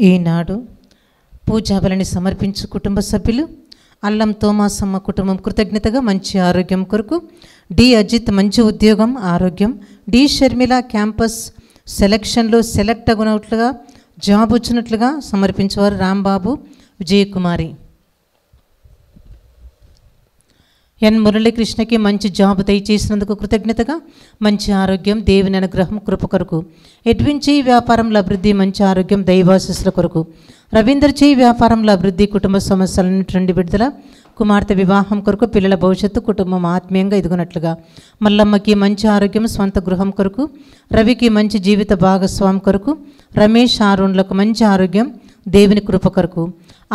ఈనాడు పూజాబలిని సమర్పించు కుటుంబ సభ్యులు అల్లం తోమాసమ్మ కుటుంబం కృతజ్ఞతగా మంచి ఆరోగ్యం కొరకు, డి అజిత్ మంచి ఉద్యోగం ఆరోగ్యం, డి షర్మిల క్యాంపస్ సెలక్షన్లో సెలెక్ట్ అగునట్లుగా జాబ్ వచ్చినట్లుగా సమర్పించేవారు రాంబాబు విజయకుమారి. ఎన్ మురళీకృష్ణకి మంచి జాబ్ దయచేసినందుకు కృతజ్ఞతగా మంచి ఆరోగ్యం దేవుని అనుగ్రహం కృప కొరకు, ఎడ్విన్ చేయి వ్యాపారంలో అభివృద్ధి మంచి ఆరోగ్యం దైవాశీస్సుల కొరకు, రవీందర్ చేయి వ్యాపారంలో అభివృద్ధి కుటుంబ సమస్యల నుండి విడుదల, కుమార్తె వివాహం కొరకు, పిల్లల భవిష్యత్తు కుటుంబం ఆత్మీయంగా ఎదుగునట్లుగా, మల్లమ్మకి మంచి ఆరోగ్యం స్వంత గృహం కొరకు, రవికి మంచి జీవిత భాగస్వామి కొరకు, రమేష్ ఆరుణ్లకు మంచి ఆరోగ్యం దేవుని కృప కొరకు,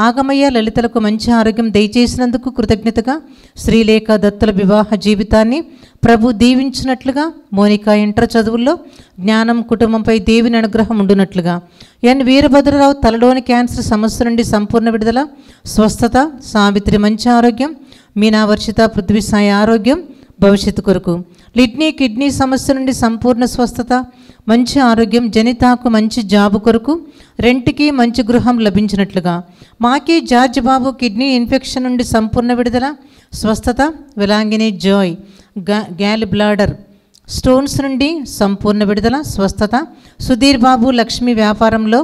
ఆగమయ్య లలితలకు మంచి ఆరోగ్యం దయచేసినందుకు కృతజ్ఞతగా శ్రీలేఖ దత్తుల వివాహ జీవితాన్ని ప్రభు దీవించినట్లుగా, మోనికా ఇంటర్ చదువుల్లో జ్ఞానం కుటుంబంపై దేవుని అనుగ్రహం ఉండునట్లుగా, ఎన్ వీరభద్రరావు తలలోని క్యాన్సర్ సమస్య నుండి సంపూర్ణ విడుదల స్వస్థత, సావిత్రి మంచి ఆరోగ్యం, మీనా వర్షిత పృథ్వీసాయి ఆరోగ్యం భవిష్యత్తు కొరకు, లిడ్నీ కిడ్నీ సమస్య నుండి సంపూర్ణ స్వస్థత మంచి ఆరోగ్యం, జనితాకు మంచి జాబు కొరకు, రెంట్కి మంచి గృహం లభించినట్లుగా, మాకి జార్జ్ బాబు కిడ్నీ ఇన్ఫెక్షన్ నుండి సంపూర్ణ విడుదల స్వస్థత, విలాంగిని జాయ్ గ్యాల్ బ్లాడర్ స్టోన్స్ నుండి సంపూర్ణ విడుదల స్వస్థత, సుధీర్ బాబు లక్ష్మి వ్యాపారంలో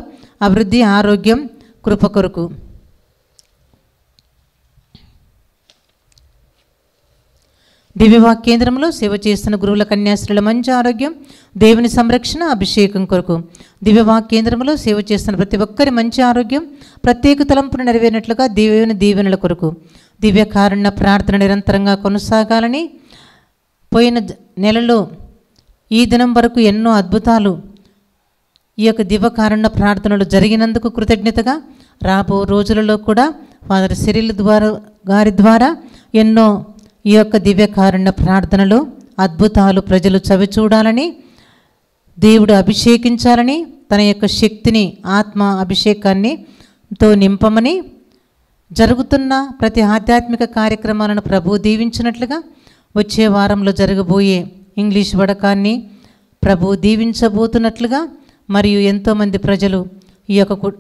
అభివృద్ధి ఆరోగ్యం కృప కొరకు, దివ్యవాక్ కేంద్రంలో సేవ చేస్తున్న గురువుల కన్యాశ్రీల మంచి ఆరోగ్యం దేవుని సంరక్షణ అభిషేకం కొరకు, దివ్యవాక్ కేంద్రంలో సేవ చేస్తున్న ప్రతి ఒక్కరి మంచి ఆరోగ్యం ప్రత్యేక తలంపును నెరవేరినట్లుగా దేవుని దీవెనల కొరకు, దివ్య కారుణ్య ప్రార్థన నిరంతరంగా కొనసాగాలని, పోయిన నెలలో ఈ దినం వరకు ఎన్నో అద్భుతాలు ఈ యొక్క దివ్య కారుణ్య ప్రార్థనలు జరిగినందుకు కృతజ్ఞతగా, రాబో రోజులలో కూడా ఫాదర్ సిరిల్ గారి ద్వారా ఎన్నో ఈ యొక్క దివ్య కారుణ్య ప్రార్థనలు అద్భుతాలు ప్రజలు చవి చూడాలని, దేవుడు అభిషేకించాలని, తన యొక్క శక్తిని ఆత్మ అభిషేకాన్ని తో నింపమని, జరుగుతున్న ప్రతి ఆధ్యాత్మిక కార్యక్రమాలను ప్రభు దీవించినట్లుగా, వచ్చే వారంలో జరగబోయే ఇంగ్లీష్ వడకాన్ని ప్రభు దీవించబోతున్నట్లుగా, మరియు ఎంతోమంది ప్రజలు ఈ యొక్క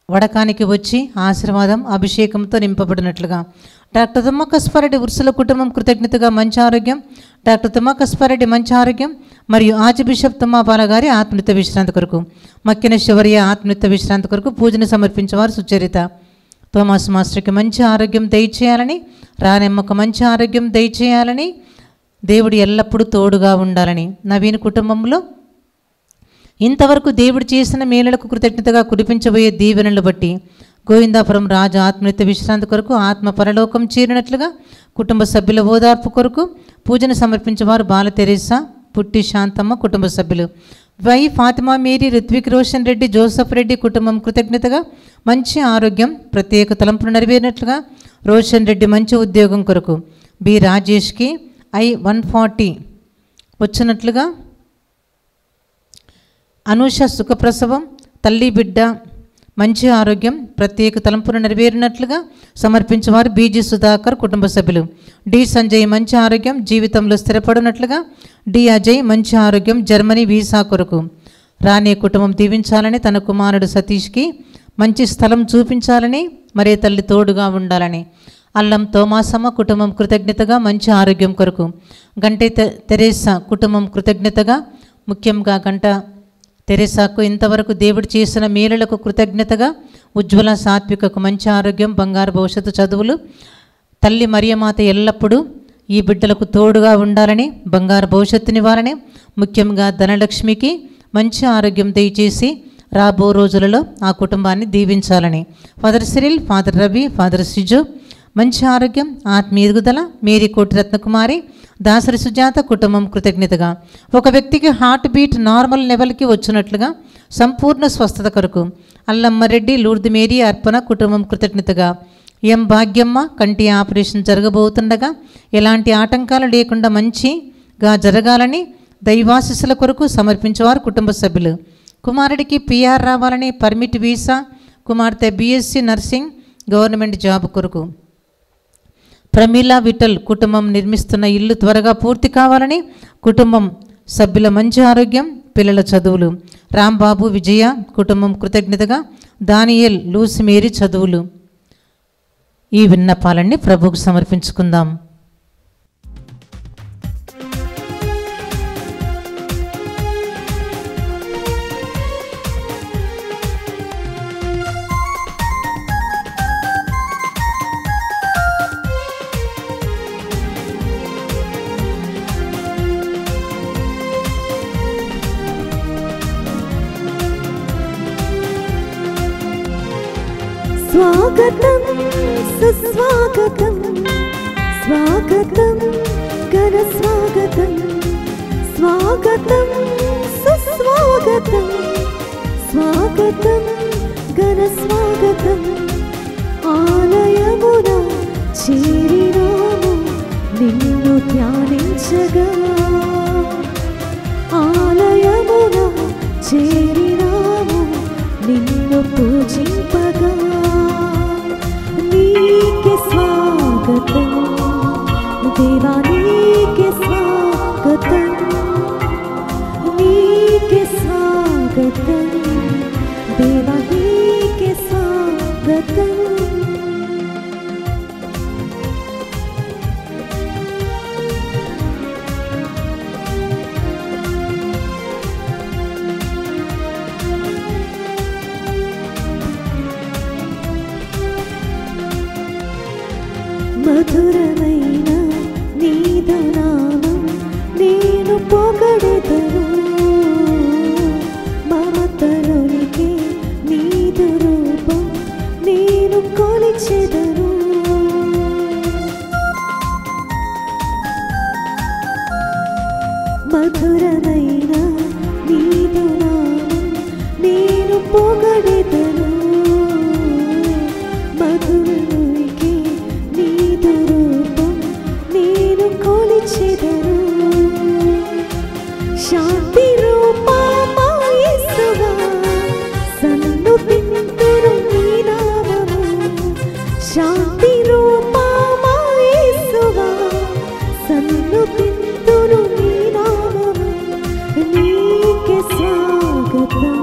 వడకానికి వచ్చి ఆశీర్వాదం అభిషేకంతో నింపబడినట్లుగా, డాక్టర్ తుమ్మ కస్పారెడ్డి ఉర్సుల కుటుంబం కృతజ్ఞతగా మంచి ఆరోగ్యం, డాక్టర్ తుమ్మ కస్పారెడ్డి మంచి ఆరోగ్యం, మరియు ఆర్చ్ బిషప్ తుమ్మాపాల గారి ఆత్మనిత్య విశ్రాంతి కొరకు, మక్కిన శివర్య ఆత్మనిత్య విశ్రాంతి కొరకు పూజను సమర్పించేవారు సుచరిత, థోమాస్ మాస్టర్కి మంచి ఆరోగ్యం దయచేయాలని, రానెమ్మకు మంచి ఆరోగ్యం దయచేయాలని, దేవుడు ఎల్లప్పుడూ తోడుగా ఉండాలని, నవీన్ కుటుంబంలో ఇంతవరకు దేవుడు చేసిన మేలులకు కృతజ్ఞతగా కురిపించబోయే దీవెనలు బట్టి గోవిందాపురం రాజు ఆత్మనిత్య విశ్రాంతి కొరకు, ఆత్మ పరలోకం చేరినట్లుగా కుటుంబ సభ్యుల ఓదార్పు కొరకు పూజను సమర్పించేవారు బాల తెరేసా, పుట్టి శాంతమ్మ కుటుంబ సభ్యులు, Y Fatima Mary, Rithvik Roshan Reddy, Joseph Reddy కుటుంబం కృతజ్ఞతగా మంచి ఆరోగ్యం ప్రత్యేక తలంపును నెరవేరినట్లుగా, రోషన్ రెడ్డి మంచి ఉద్యోగం కొరకు, బి రాజేష్కి I-140 వచ్చినట్లుగా, అనూష సుఖప్రసవం తల్లి బిడ్డ మంచి ఆరోగ్యం ప్రత్యేక తలంపును నెరవేరినట్లుగా సమర్పించేవారు బీజీ సుధాకర్ కుటుంబ సభ్యులు, డి సంజయ్ మంచి ఆరోగ్యం జీవితంలో స్థిరపడినట్లుగా, డి అజయ్ మంచి ఆరోగ్యం జర్మనీ వీసా కొరకు, రాణి కుటుంబం దీవించాలని, తన కుమారుడు సతీష్కి మంచి స్థలం చూపించాలని, మరే తల్లి తోడుగా ఉండాలని, అల్లం తోమాసమ్మ కుటుంబం కృతజ్ఞతగా మంచి ఆరోగ్యం కొరకు, గంటే తెరేసా కుటుంబం కృతజ్ఞతగా, ముఖ్యంగా గంట తెరేసాకు ఇంతవరకు దేవుడు చేసిన మేలులకు కృతజ్ఞతగా, ఉజ్వల సాత్వికకు మంచి ఆరోగ్యం బంగారు భవిష్యత్తు చదువులు, తల్లి మరియమాత ఎల్లప్పుడూ ఈ బిడ్డలకు తోడుగా ఉండాలని, బంగారు భవిష్యత్తునివ్వాలని, ముఖ్యంగా ధనలక్ష్మికి మంచి ఆరోగ్యం దయచేసి రాబో రోజులలో ఆ కుటుంబాన్ని దీవించాలని, father Cyril, father Ravi, father Siju మంచి ఆరోగ్యం ఆత్మీయ ఎదుగుదల, మేరీ కోటి రత్నకుమారి, దాసరి సుజాత కుటుంబం కృతజ్ఞతగా, ఒక వ్యక్తికి హార్ట్ బీట్ నార్మల్ లెవెల్కి వచ్చినట్లుగా సంపూర్ణ స్వస్థత కొరకు, అల్లమ్మారెడ్డి, లూర్ది మేరీ అర్పణ కుటుంబం కృతజ్ఞతగా, ఎం భాగ్యమ్మ కంటి ఆపరేషన్ జరగబోతుండగా ఎలాంటి ఆటంకాలు లేకుండా మంచిగా జరగాలని, దైవాశీస్సుల కొరకు సమర్పించేవారు కుటుంబ సభ్యులు, కుమారుడికి PR రావాలని, పర్మిట్ వీసా, కుమార్తె BSc నర్సింగ్ గవర్నమెంట్ జాబ్ కొరకు, ప్రమీలా విఠల్ కుటుంబం నిర్మిస్తున్న ఇల్లు త్వరగా పూర్తి కావాలని, కుటుంబం సభ్యుల మంచి ఆరోగ్యం పిల్లల చదువులు, రాంబాబు విజయ కుటుంబం కృతజ్ఞతగా దానియేల్, లూసి మేరీ చదువులు. ఈ విన్నపాలన్నీ ప్రభువుకు సమర్పించుకుందాం. స్వాగతం సుస్వాగతం, స్వాగతం ఘన స్వాగతం, స్వాగతం సుస్వాగతం, స్వాగతం ఘన స్వాగతం. ఆలయమున చేరినాము నిన్ను ధ్యానించగా, ఆలయమున చేరినాము నిన్ను పూజింపగా. నీకే స్వాగతం దేవా, నీకే స్వాగతం, నీకే స్వాగతం దేవా, నీకే స్వాగతం. మధురమైన నీదు నామం నేను పొగడెదను, మమతలోనికి నీదు రూపం నేను కొలిచెదను. మధురమైన నీదు నామం నేను పొగడెదను, మధురలోనికి నీదు రూపం నేను కొలిచెదను. శాంతి రూపమా యేసువా, సన్నుతింతును నీ నామము. శాంతి రూపమా యేసువా, సన్నుతింతును నీ నామము. నీకే స్వాగతం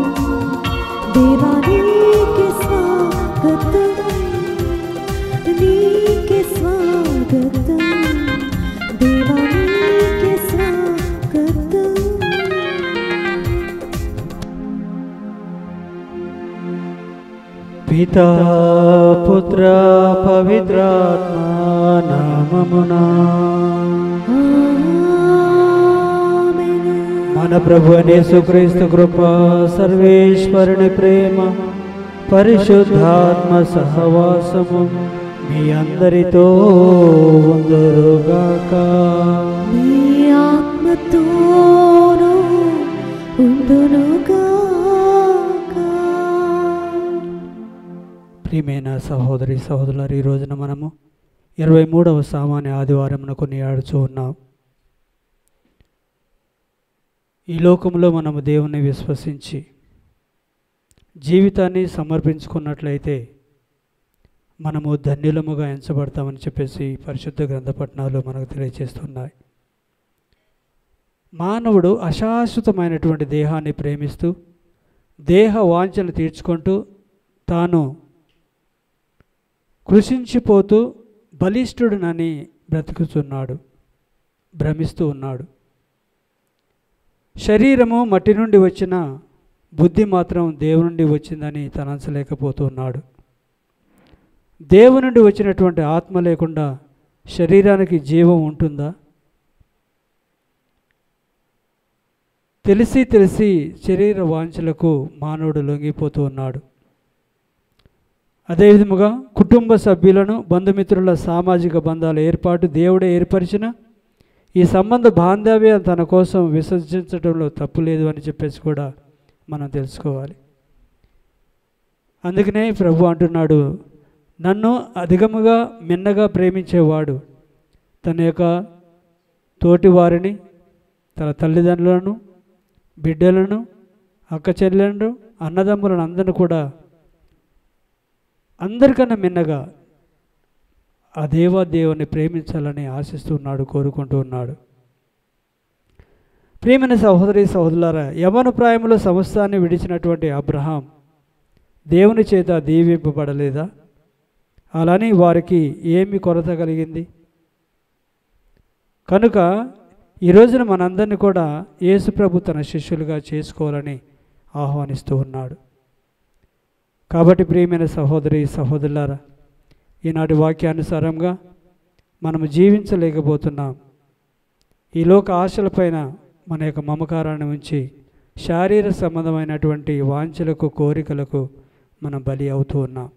దేవా, నీకే స్వాగతం, నీకే స్వాగతం దేవా, నీకే స్వాగతం. పితా పుత్ర పవిత్రాత్మ నామమునా ఆమేన్. మన ప్రభు యేసుక్రీస్తు కృప, సర్వేశ్వరుని ప్రేమ, పరిశుద్ధాత్మ సహవాసము మీ అందరితో ఉందురుగాక. నీ ఆత్మతోనూ ఉండునుగాక. ప్రియమైన సహోదరి సహోదరులారు, ఈ రోజున మనము 23వ సామాన్య ఆదివారమును కొనియాడుచూ ఉన్నాం. ఈ లోకంలో మనము దేవుని విశ్వసించి జీవితాన్ని సమర్పించుకున్నట్లయితే మనము ధన్యులముగా ఎంచబడతామని చెప్పేసి పరిశుద్ధ గ్రంథపట్నాలు మనకు తెలియజేస్తున్నాయి. మానవుడు అశాశ్వతమైనటువంటి దేహాన్ని ప్రేమిస్తూ దేహ వాంఛను తీర్చుకుంటూ తాను కృషించిపోతూ బలిష్ఠుడునని బ్రతుకుతున్నాడు, భ్రమిస్తూ ఉన్నాడు. శరీరము మట్టి నుండి వచ్చిన బుద్ధి మాత్రం దేవుని నుండి వచ్చిందని తలంచలేకపోతున్నాడు. దేవుని నుండి వచ్చినటువంటి ఆత్మ లేకుండా శరీరానికి జీవం ఉంటుందా? తెలిసి తెలిసి శరీర వాంఛలకు మానవుడు లొంగిపోతూ ఉన్నాడు. అదేవిధముగా కుటుంబ సభ్యులను, బంధుమిత్రుల సామాజిక బంధాల ఏర్పాటు దేవుడే ఏర్పరిచిన ఈ సంబంధ బాంధవ్యం తన కోసం విసర్జించడంలో తప్పు లేదు అని చెప్పేసి కూడా మనం తెలుసుకోవాలి. అందుకనే ప్రభు అంటున్నాడు, నన్ను అధికముగా మిన్నగా ప్రేమించేవాడు తన యొక్క తోటి వారిని, తన తల్లిదండ్రులను, బిడ్డలను, అక్క చెల్లెలను, అన్నదమ్ములను అందరిని కూడా అందరికన్నా మిన్నగా ఆ దేవుని ప్రేమించాలని ఆశిస్తున్నాడు, కోరుకుంటూ ఉన్నాడు. ప్రియమైన సహోదరి సహోదరులారా, యవ్వన ప్రాయంలో సమస్తాన్ని విడిచినటువంటి అబ్రహాం దేవుని చేత దీవింపబడలేదా? అలాని వారికి ఏమి కొరత కలిగింది? కనుక ఈ రోజున మనందరినీ కూడా యేసుప్రభు తన శిష్యులుగా చేసుకోవాలని ఆహ్వానిస్తూ ఉన్నాడు. కాబట్టి ప్రియమైన సహోదరి సహోదరులారా, ఈనాటి వాక్యానుసారంగా మనము జీవించలేకపోతున్నాం. ఈ లోక ఆశలపైన మన యొక్క మమకారాన్ని ఉంచి శారీర సంబంధమైనటువంటి వాంఛలకు కోరికలకు మనం బలి అవుతూ ఉన్నాం.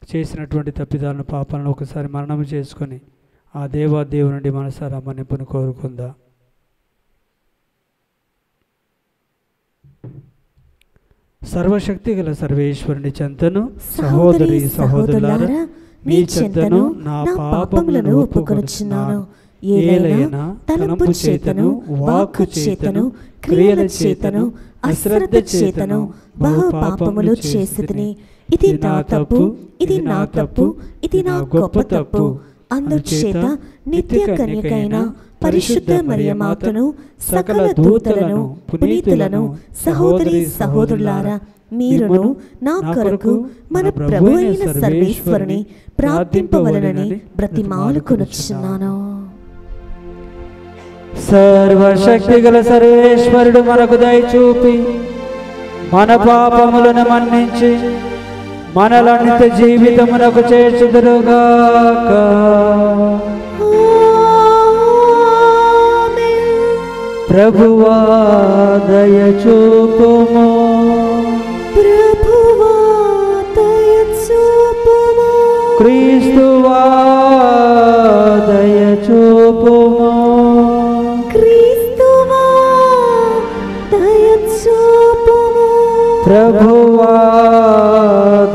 చేసినటువంటి తప్పిదాలను పాపాలను ఒకసారి మరణం చేసుకొని ఆ దేవుని నుండి మనసారా మన్నింపును కోరుకుందాం. సర్వశక్తి గల సర్వేశ్వరుని చెంతను సహోదరి సహోదరులారా మీ చెంతను నా పాపములను ఒప్పుకొనుచున్నాను. ఏలైనా తలంపు చేతను వాక్కు చేతను క్రియల చేతను అశ్రద్ధ చేతను బహు పాపములు చేసితిని. ఇది నా తప్పు, ఇది నా తప్పు, ఇది నా గొప్ప తప్పు. అందుచేత నిత్య కన్యకైన పరిశుద్ధ మరియమాతను సకల దూతలను పునీతులను సహోదరి సహోదరులారా మీరును నా కొరకు మన ప్రభు అయిన సర్వేశ్వరుని ప్రార్థింపవలనని బ్రతిమాలుకొనుచున్నాను. సర్వశక్తి గల సర్వేశ్వరుడు మనకు దయచూపి మన పాపములను మన్నించి మనలన్నిత జీవితమునకు చేర్చుదురుగాక. ప్రభువా దయచూపుము, ప్రభువా దయచూపుము, క్రీస్తువా దయచూపుము, క్రీస్తువా దయచూపుము, ప్రభువా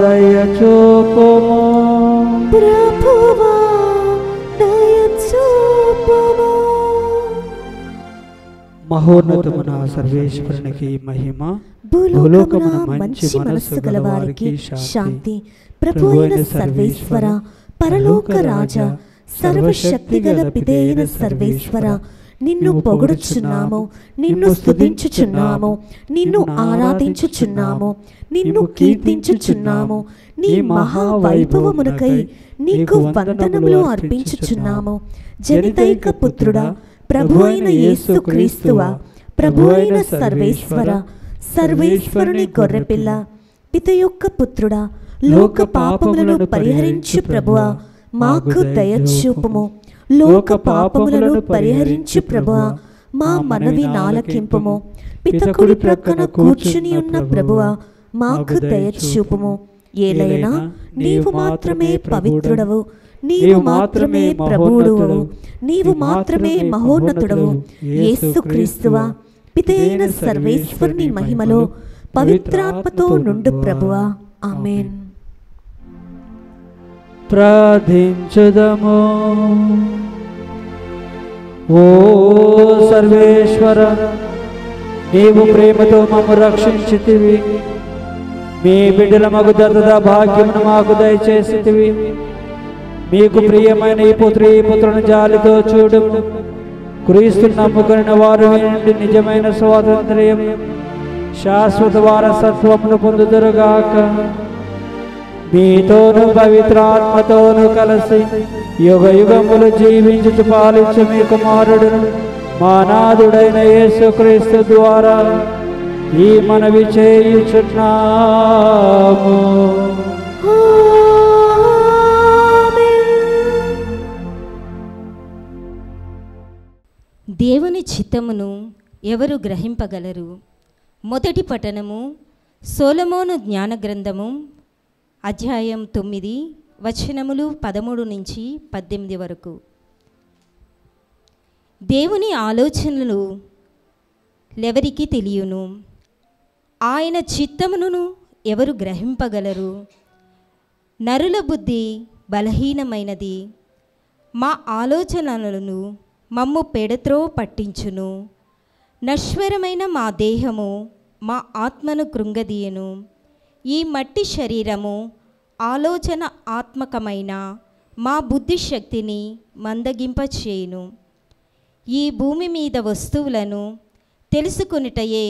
దయచూపుము, ప్రభువా దయచూపుము. మహోన్నతమున సర్వేశ్వరునికి మహిమ, భూలోకమున మంచి మనస్సు గల వారికి శాంతి. ప్రభు అయిన సర్వేశ్వర, పరలోక రాజా, సర్వశక్తి గల పితైన సర్వేశ్వర, నిన్ను పొగడుచున్నాము, నిన్ను స్తుతించుచున్నాము, నిన్ను ఆరాధించుచున్నాము, నిన్ను కీర్తించుచున్నాము. నీ మహావైభవమునకై నీకు వందనములు అర్పించుచున్నాము. జనితైక పుత్రుడా, ప్రభు అయిన యేసు క్రీస్తువా, ప్రభు అయిన సర్వేశ్వర, సర్వేశ్వరుని గొర్రెపిల్ల, పిత యొక్క పుత్రుడా, లోక పాపములను పరిహరించు ప్రభువా, మాకు దయచూపుము. లోక పాపములను పరిహరించు ప్రభువా, మా మనవి నాలకింపుము. పితకుడి ప్రక్కన కూర్చుని ఉన్న ప్రభువా, మాకు దయచూపుము. ఏలైనా నీవు మాత్రమే పవిత్రుడవు, నీవు మాత్రమే ప్రభువుడవు, నీవు మాత్రమే మహోన్నతుడవు. యేసుక్రీస్తువా, పితైన సర్వేశ్వరుని మహిమలో పవిత్రాత్మతో నుండు ప్రభువా. ఆమేన్. ప్రార్థించుదము. ఓ సర్వేశ్వర, నీవు ప్రేమతో మమ్ము రక్షించితివి. మీ బిడ్డల మగు దత్తత భాగ్యమును మాకు దయచేసితివి. మీకు ప్రియమైన ఈ పుత్రుని జాలితో చూడుము. క్రీస్తును నమ్ముకున్న వారు నుండి నిజమైన స్వాతంత్ర్యం, శాశ్వత వారసత్వమును పొందుదురుగాక. మీతోను పవిత్రాత్మతోను కలిసి యుగ యుగములు జీవించుచు పాలించు మీ కుమారుడును మా నాథుడైన యేసుక్రీస్తు ద్వారా ఈ మనవి చేయుచున్నాము. దేవుని చిత్తమును ఎవరు గ్రహింపగలరు? మొదటి పఠనము సొలొమోను జ్ఞాన గ్రంథము అధ్యాయం 9 వచనములు 13 నుంచి 18 వరకు. దేవుని ఆలోచనలు ఎవరికి తెలియను? ఆయన చిత్తమును ఎవరు గ్రహింపగలరు? నరుల బుద్ధి బలహీనమైనది, మా ఆలోచనలను మమ్ము పెడత్రో పట్టించును. నశ్వరమైన మా దేహము మా ఆత్మను కృంగదీయను. ఈ మట్టి శరీరము ఆలోచన ఆత్మకమైన మా బుద్ధిశక్తిని మందగింపచేయును. ఈ భూమి మీద వస్తువులను తెలుసుకొనుటయే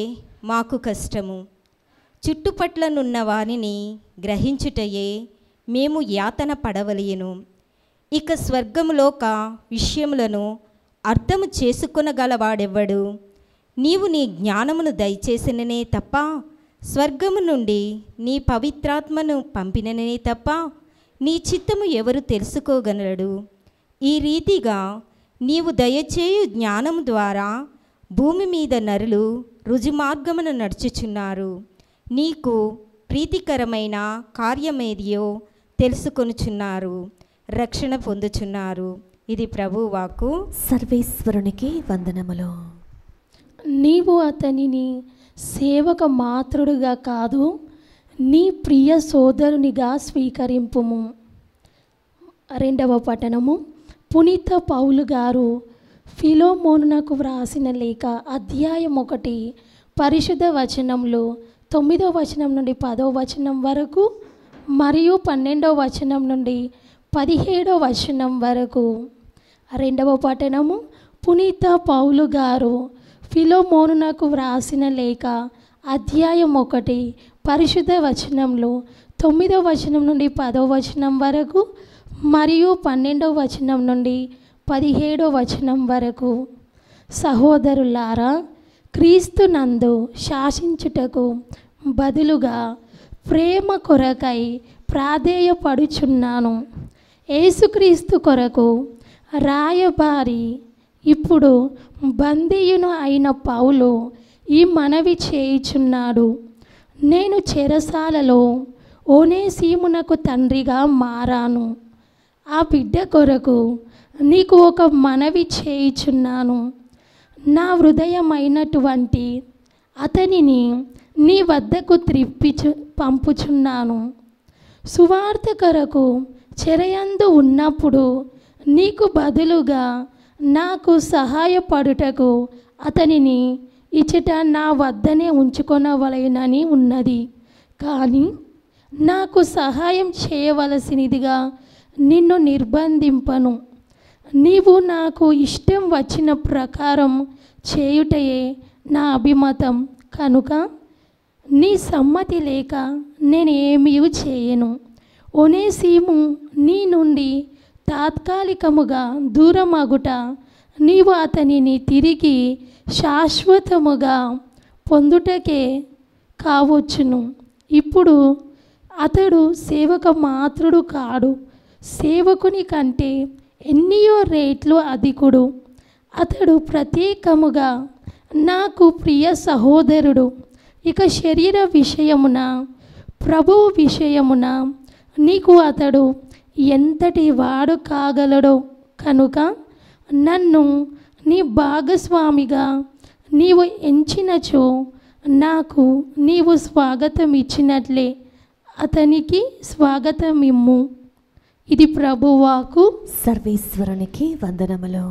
మాకు కష్టము. చుట్టుపట్లనున్న వారిని గ్రహించుటయే మేము యాతన పడవలయను. ఇక స్వర్గములోక విషయములను అర్థము చేసుకొనగలవాడెవ్వడు? నీవు నీ జ్ఞానమును దయచేసిననే తప్ప, స్వర్గము నుండి నీ పవిత్రాత్మను పంపిననే తప్ప, నీ చిత్తము ఎవరు తెలుసుకోగలడు? ఈ రీతిగా నీవు దయచేయు జ్ఞానము ద్వారా భూమి మీద నరులు రుజుమార్గమున నడుచుచున్నారు. నీకు ప్రీతికరమైన కార్యమేదియో తెలుసుకొనుచున్నారు, రక్షణ పొందుచున్నారు. ఇది ప్రభువు వాక్కు. సర్వేశ్వరునికి వందనములు. నీవు అతనిని సేవక మాత్రుడుగా కాదు, నీ ప్రియ సోదరునిగా స్వీకరింపుము. రెండవ పఠనము. పునీత పౌలు గారు ఫిలోమోనునకు వ్రాసిన లేఖ అధ్యాయం 1 పరిశుద్ధ వచనంలో 9వ వచనం నుండి 10వ వచనం వరకు మరియు 12వ వచనం నుండి 17వ వచనం వరకు. రెండవ పఠనము. పునీత పౌలు గారు ఫిలోమోనునకు వ్రాసిన లేఖ అధ్యాయం 1 పరిశుద్ధ వచనంలో 9వ వచనం నుండి 10వ వచనం వరకు మరియు 12వ వచనం నుండి 17వ వచనం వరకు. సహోదరులారా, క్రీస్తు నందు శాసించుటకు బదులుగా ప్రేమ కొరకై ప్రాధేయపడుచున్నాను. యేసుక్రీస్తు కొరకు రాయబారి ఇప్పుడు బందీయును అయిన పౌలు ఈ మనవి చేయుచున్నాడు. నేను చెరసాలలో ఓనేసిమునకు తండ్రిగా మారాను. ఆ బిడ్డ కొరకు నీకు ఒక మనవి చేయుచున్నాను. నా హృదయమైనటువంటి అతనిని నీ వద్దకు పంపుచున్నాను. సువార్త కొరకు చెరయందు ఉన్నప్పుడు నీకు బదులుగా నాకు సహాయపడుటకు అతనిని ఇచ్చట నా వద్దనే ఉంచుకొనవలెనని ఉన్నది. కానీ నాకు సహాయం చేయవలసినదిగా నిన్ను నిర్బంధింపను. నీవు నాకు ఇష్టం వచ్చిన ప్రకారం చేయుటయే నా అభిమతం కనుక నీ సమ్మతి లేక నేనేమీ చేయను. ఒనేసిము నీ నుండి తాత్కాలికముగా దూరమగుట నీవు అతనిని తిరిగి శాశ్వతముగా పొందుటకే కావచ్చును. ఇప్పుడు అతడు సేవక మాత్రుడు కాడు, సేవకుని కంటే ఎన్నియో రేట్లు అధికుడు. అతడు ప్రత్యేకముగా నాకు ప్రియ సహోదరుడు. ఇక శరీర విషయమున, ప్రభువు విషయమున నీకు అతడు ఎంతటి వాడు కాగలడో కనుక నన్ను నీ భాగస్వామిగా నీవు ఎంచినచో నాకు నీవు స్వాగతం ఇచ్చినట్లే అతనికి స్వాగతమిమ్ము. ఇది ప్రభువాకు. సర్వేశ్వరునికి వందనములు.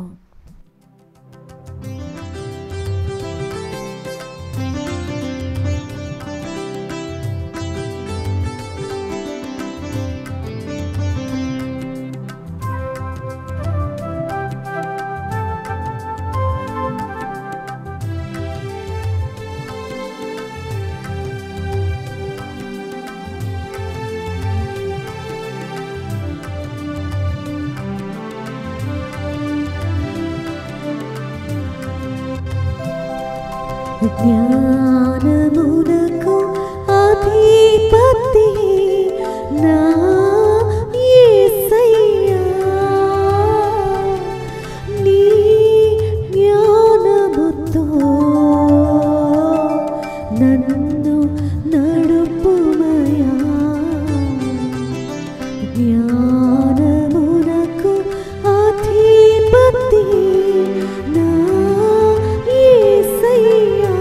జ్ఞానమునకు అధిపతి నా యేసయ్యా, నీ జ్ఞానముతో నన్ను నడుపుమయా. జ్ఞానమునకు అధిపతి నా యేసయ్యా,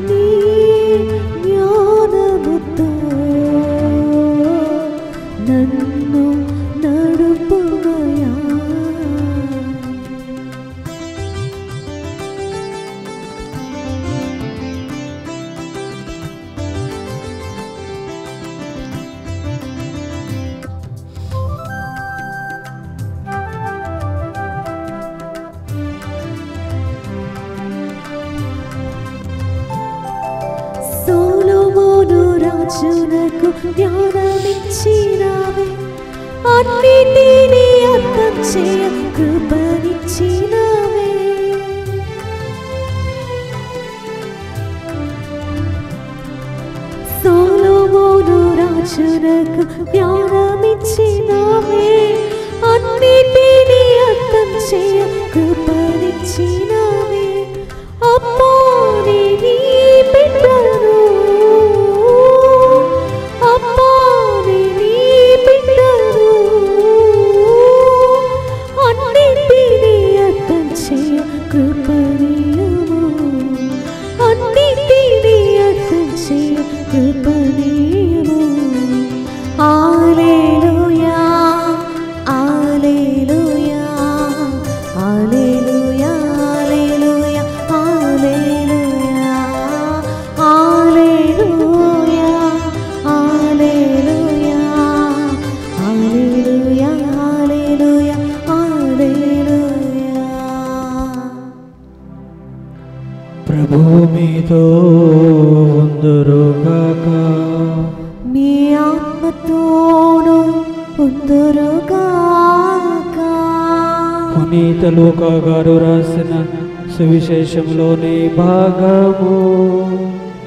నీ జ్ఞానముతో నన్ను నడుపుమయా. రాజునకు జ్ఞానమిచ్చినావే, అన్నిటినీ అర్థం చేయ కృపనిచ్చినావే. సొలొమోను రాజునకు జ్ఞానమిచ్చినావే, అన్నిటినీ అర్థం చేయ కృపనిచ్చినావే. అమ్మా నీ బిడ్డను, అమ్మా నీ బిడ్డను, అన్నిటినీ అర్థం చేయ కృపనీయము, అన్నిటినీ అర్థం చేయ కృపనీయము. హల్లెలూయా, హల్లెలూయా, హల్లెలూయా, హల్లెలూయా, హల్లెలూయా, హల్లెలూయా, హల్లెలూయా, హల్లెలూయా, హల్లెలూయా, హల్లెలూయా. ప్రభువు మీతో ఉందురుగాక. మీ ఆత్మతోను ఉందురుగాక. పునీత లూకా గారు రాసిన సువిశేషంలోని భాగము.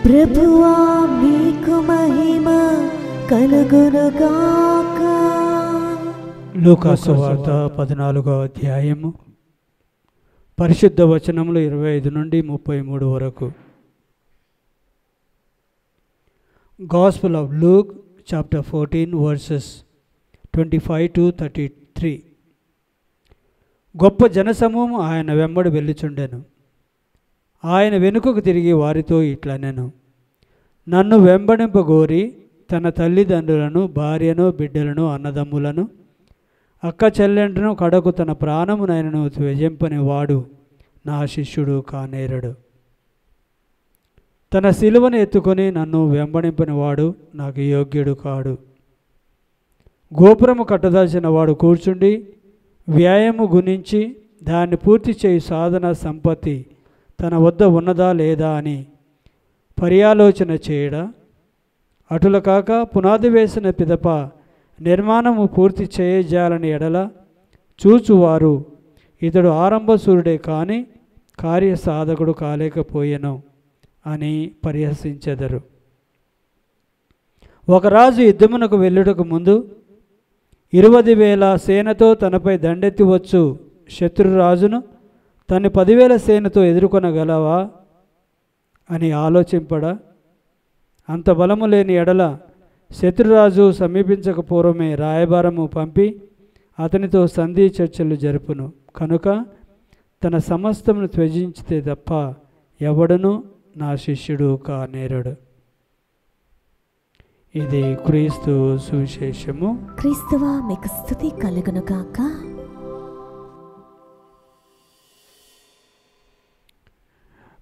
ప్రభువా మీకు మహిమ కలుగునుగాక. లూకా సువార్త 14వ అధ్యాయము పరిశుద్ధ వచనములు 25 నుండి 33 వరకు. Gospel of Luke chapter 14 versus 25 to 33. గొప్ప జనసమూహం ఆయన వెంబడి వెళ్ళుచుండెను. ఆయన వెనుకకు తిరిగి వారితో ఇట్లనెను, నన్ను వెంబడింపగోరి తన తల్లిదండ్రులను, భార్యను, బిడ్డలను, అన్నదమ్ములను, అక్క చెల్లెండ్రును, కడకు తన ప్రాణమునైనను త్యజింపని వాడు నా శిష్యుడు కానేరడు. తన సిలువను ఎత్తుకొని నన్ను వెంబడింపని వాడు నాకు యోగ్యుడు కాడు. గోపురము కట్టదాల్చిన వాడు కూర్చుండి వ్యాయాము గుణించి దాన్ని పూర్తి చేయి సాధన సంపత్తి తన వద్ద ఉన్నదా లేదా అని పర్యాలోచన చేయడా? అటుల కాక పునాది వేసిన పిదప నిర్మాణము పూర్తి చేయజాలని ఎడల చూచువారు ఇతడు ఆరంభసూరుడే కానీ కార్యసాధకుడు కాలేకపోయెను అని పరిహసించెదరు. ఒక రాజు యుద్ధమునకు వెళ్ళుటకు ముందు 20,000 సేనతో తనపై దండెత్తి వచ్చు శత్రురాజును తను 10,000 సేనతో ఎదుర్కొనగలవా అని ఆలోచింపడా? అంత బలము లేని ఎడల శత్రురాజు సమీపించక పూర్వమే రాయబారము పంపి అతనితో సంధి చర్చలు జరుపును. కనుక తన సమస్తమును త్యజించితే తప్ప ఎవడను నా శిష్యుడు కానేరడు. ఇది క్రీస్తు సువిశేషము. క్రీస్తువా మీకు స్తుతి కలుగునుగాక.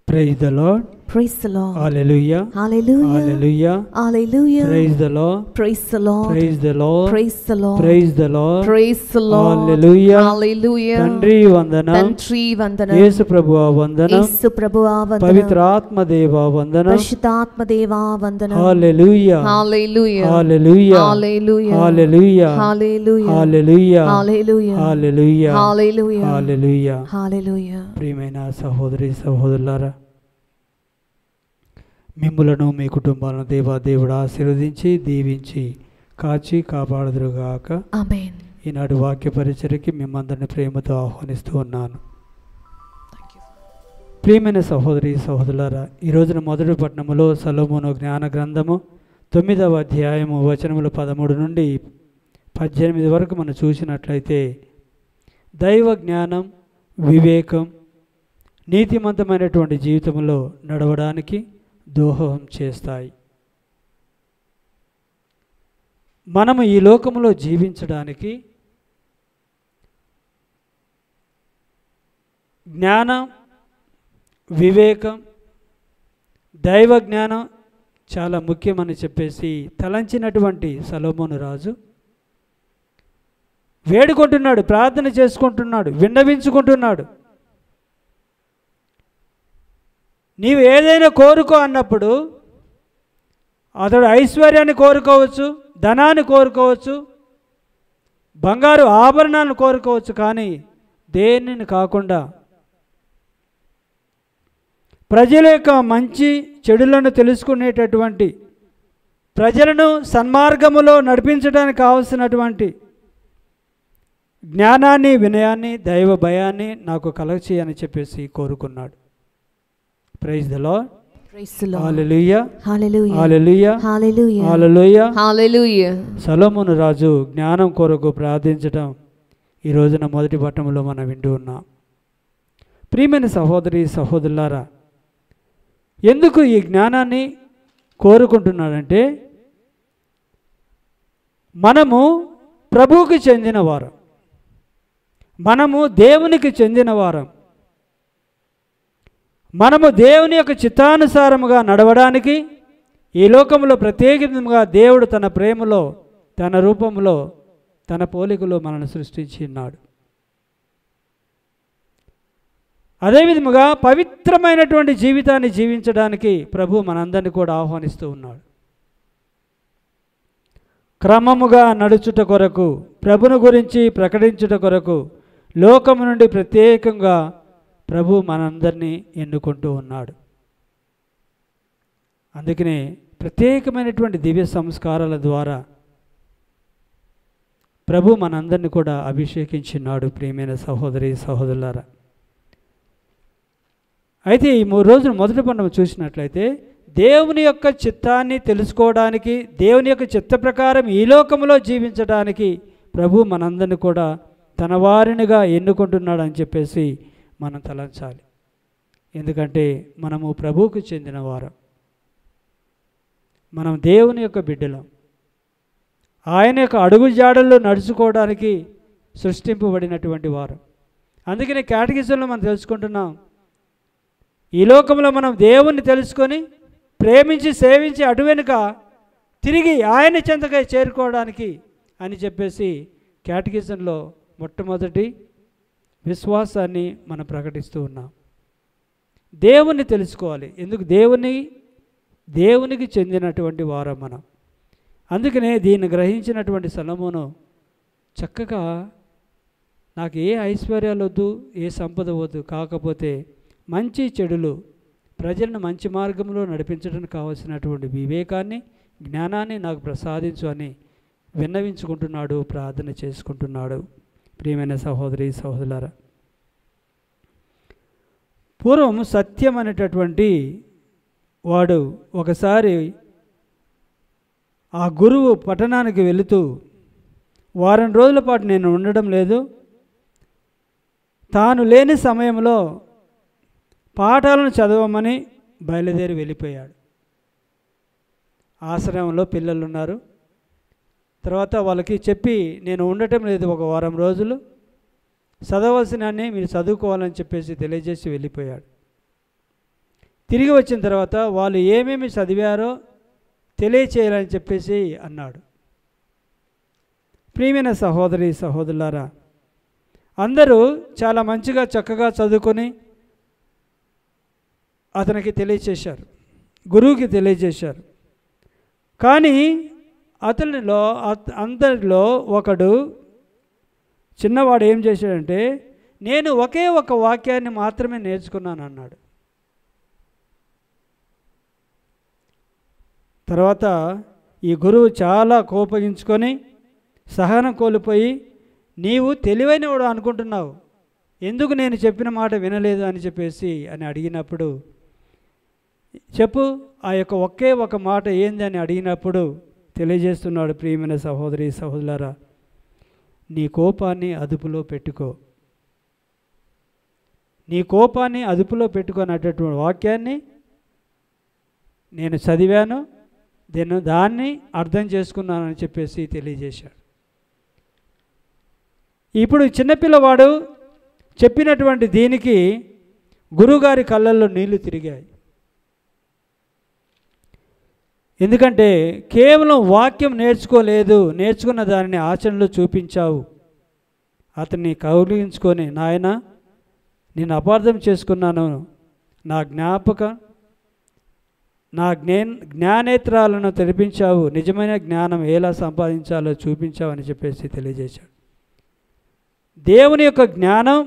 Praise the Lord. Praise the Lord. Hallelujah. Hallelujah. Hallelujah. Hallelujah. Praise the Lord. Praise the Lord. Praise the Lord. Praise the Lord. Praise the Lord. Praise the Lord. Hallelujah. Hallelujah. తండ్రి వందనం. తండ్రి వందనం. యేసు ప్రభువా వందనం. యేసు ప్రభువా వందనం. పవిత్రాత్మ దేవా వందనం. పరిశుద్ధాత్మ దేవా వందనం. Hallelujah. Hallelujah. Hallelujah. Hallelujah. Hallelujah. Hallelujah. Hallelujah. Hallelujah. Hallelujah. Hallelujah. Hallelujah. Hallelujah. ప్రియమైన సహోదరి సహోదరులారా, మిమ్ములను మీ కుటుంబాలను దేవుడు ఆశీర్వదించి దీవించి కాచి కాపాడుదురుగాక. ఆమేన్. ఈనాడు వాక్య పరిచర్యకి మిమ్మందరిని ప్రేమతో ఆహ్వానిస్తూ ఉన్నాను. ప్రియమైన సహోదరి సహోదరులారా, ఈ రోజున మొదటి పట్టణములో సొలొమోను జ్ఞాన గ్రంథము 9వ అధ్యాయము వచనములు 13 నుండి 18 వరకు మనం చూసినట్లయితే దైవ జ్ఞానం, వివేకం నీతిమంతమైనటువంటి జీవితంలో నడవడానికి దోహదం చేస్తాయి. మనము ఈ లోకంలో జీవించడానికి జ్ఞానం, వివేకం, దైవ జ్ఞానం చాలా ముఖ్యమని చెప్పేసి తలంచినటువంటి సొలొమోను రాజు వేడుకుంటున్నాడు, ప్రార్థన చేసుకుంటున్నాడు, విన్నవించుకుంటున్నాడు. నీవు ఏదైనా కోరుకో అన్నప్పుడు అతడు ఐశ్వర్యాన్ని కోరుకోవచ్చు, ధనాన్ని కోరుకోవచ్చు, బంగారు ఆభరణాలను కోరుకోవచ్చు, కానీ దేనిని కాకుండా ప్రజల యొక్క మంచి చెడులను తెలుసుకునేటటువంటి, ప్రజలను సన్మార్గములో నడిపించడానికి కావలసినటువంటి జ్ఞానాన్ని, వినయాన్ని, దైవ భయాన్ని నాకు కలగచేయని చెప్పేసి కోరుకున్నాడు. Praise the lord. Praise the Lord. Hallelujah, Hallelujah. Hallelujah, Hallelujah. Hallelujah. Hallelujah. సొలొమోను రాజు జ్ఞానం కొరకు ప్రార్థించడం ఈ రోజున మొదటి పట్టణంలో మనం వింటూ ఉన్నాం. ప్రియమైన సహోదరి సహోదరులారా, ఎందుకు ఈ జ్ఞానాన్ని కోరుకుంటున్నాడంటే, మనము ప్రభువుకి చెందిన వారం, మనము దేవునికి చెందిన వారం, మనము దేవుని యొక్క చిత్తానుసారముగా నడవడానికి ఈ లోకంలో ప్రత్యేకంగా దేవుడు తన ప్రేమలో, తన రూపంలో, తన పోలికలో మనల్ని సృష్టించి ఉన్నాడు. అదేవిధముగా పవిత్రమైనటువంటి జీవితాన్ని జీవించడానికి ప్రభు మనందరినీ కూడా ఆహ్వానిస్తూ ఉన్నాడు. క్రమముగా నడుచుట కొరకు, ప్రభుని గురించి ప్రకటించుట కొరకు లోకము నుండి ప్రత్యేకంగా ప్రభు మనందరినీ ఎన్నుకుంటూ ఉన్నాడు. అందుకనే ప్రత్యేకమైనటువంటి దివ్య సంస్కారాల ద్వారా ప్రభు మనందరినీ కూడా అభిషేకించినాడు. ప్రియమైన సహోదరి సహోదరులారా, అయితే ఈ 3 రోజులు మొదటి పండుగ చూసినట్లయితే దేవుని యొక్క చిత్తాన్ని తెలుసుకోవడానికి, దేవుని యొక్క చిత్త ప్రకారం ఈ లోకంలో జీవించడానికి ప్రభు మనందరినీ కూడా తన వారినిగా ఎన్నుకుంటున్నాడు అని చెప్పేసి మనం తలంచాలి. ఎందుకంటే మనము ప్రభువుకు చెందిన వారం, మనం దేవుని యొక్క బిడ్డలం, ఆయన యొక్క అడుగు జాడల్లో నడుచుకోవడానికి సృష్టింపబడినటువంటి వారం. అందుకనే కేటగిజంలో మనం తెలుసుకుంటున్నాం, ఈ లోకంలో మనం దేవుణ్ణి తెలుసుకొని ప్రేమించి సేవించి అటు వెనుక తిరిగి ఆయన చెంతకై చేరుకోవడానికి అని చెప్పేసి కేటగిజంలో మొట్టమొదటి విశ్వాసాన్ని మనం ప్రకటిస్తూ ఉన్నాం. దేవుణ్ణి తెలుసుకోవాలి. ఎందుకు? దేవునికి చెందినటువంటి వారం మనం. అందుకనే దీన్ని గ్రహించినటువంటి సొలొమోను చక్కగా, నాకు ఏ ఐశ్వర్యాలు వద్దు, ఏ సంపద వద్దు, కాకపోతే మంచి చెడులు ప్రజలను మంచి మార్గంలో నడిపించడానికి కావలసినటువంటి వివేకాన్ని, జ్ఞానాన్ని నాకు ప్రసాదించు అని విన్నవించుకుంటున్నాడు, ప్రార్థన చేసుకుంటున్నాడు. ప్రియమైన సహోదరి సహోదరులారా, పూర్వం సత్యం అనేటటువంటి వాడు ఒకసారి ఆ గురువు పట్టణానికి వెళుతూ, వారం రోజుల పాటు నేను ఉండడం లేదు, తాను లేని సమయంలో పాఠాలను చదవమని బయలుదేరి వెళ్ళిపోయాడు. ఆశ్రమంలో పిల్లలు ఉన్నారు. తర్వాత వాళ్ళకి చెప్పి, నేను ఉండటం లేదు ఒక వారం రోజులు, చదవలసినన్ని మీరు చదువుకోవాలని చెప్పేసి తెలియజేసి వెళ్ళిపోయాడు. తిరిగి వచ్చిన తర్వాత వాళ్ళు ఏమేమి చదివారో తెలియచేయాలని చెప్పేసి అన్నాడు. ప్రియమైన సహోదరి సహోదరులారా, అందరూ చాలా మంచిగా చక్కగా చదువుకొని అతనికి తెలియచేశారు, గురువుకి తెలియజేశారు. కానీ అందరిలో ఒకడు చిన్నవాడు ఏం చేశాడంటే, నేను ఒకే ఒక వాక్యాన్ని మాత్రమే నేర్చుకున్నాను అన్నాడు. తర్వాత ఈ గురువు చాలా కోపగించుకొని సహనం కోల్పోయి, నీవు తెలివైనవాడు అనుకుంటున్నావు, ఎందుకు నేను చెప్పిన మాట వినలేదు అని చెప్పేసి అని అడిగినప్పుడు, చెప్పు ఆ యొక్క ఒకే ఒక మాట ఏంది అని అడిగినప్పుడు తెలియజేస్తున్నాడు. ప్రియమైన సహోదరి సహోదరులారా, నీ కోపాన్ని అదుపులో పెట్టుకో, నీ కోపాన్ని అదుపులో పెట్టుకునేటటువంటి వాక్యాన్ని నేను చదివాను, దాన్ని అర్థం చేసుకున్నానని చెప్పేసి తెలియజేశాడు. ఇప్పుడు చిన్నపిల్లవాడు చెప్పినటువంటి దీనికి గురువుగారి కళ్ళల్లో నీళ్లు తిరిగాయి. ఎందుకంటే కేవలం వాక్యం నేర్చుకోలేదు, నేర్చుకున్న దానిని ఆచరణలో చూపించావు. అతన్ని కౌగిలించుకొని, నాయన నేను అపార్థం చేసుకున్నాను, నా జ్ఞాపకం నా జ్ఞానేత్రాలను తెరిపించావు, నిజమైన జ్ఞానం ఎలా సంపాదించాలో చూపించావు అని చెప్పేసి తెలియజేశాడు. దేవుని యొక్క జ్ఞానం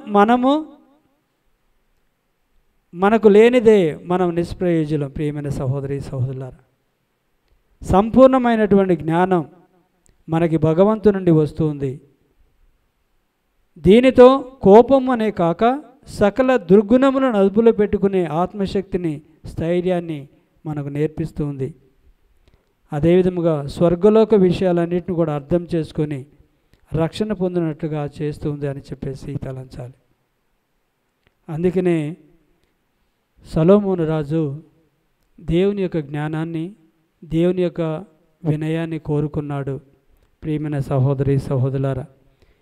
మనకు లేనిదే మనం నిష్ప్రయోజనం. ప్రియమైన సహోదరి సహోదరులారా, సంపూర్ణమైనటువంటి జ్ఞానం మనకి భగవంతు నుండి వస్తుంది. దీనితో కోపం అనే కాక సకల దుర్గుణములను అదుపులో పెట్టుకునే ఆత్మశక్తిని, స్థైర్యాన్ని మనకు నేర్పిస్తుంది. అదేవిధముగా స్వర్గలోక విషయాలన్నింటిని కూడా అర్థం చేసుకొని రక్షణ పొందినట్లుగా చేస్తుంది అని చెప్పేసి తలంచాలి. అందుకనే సొలొమోను రాజు దేవుని యొక్క జ్ఞానాన్ని, దేవుని యొక్క వినయాన్ని కోరుకున్నాడు. ప్రియమైన సహోదరి సహోదరులారా,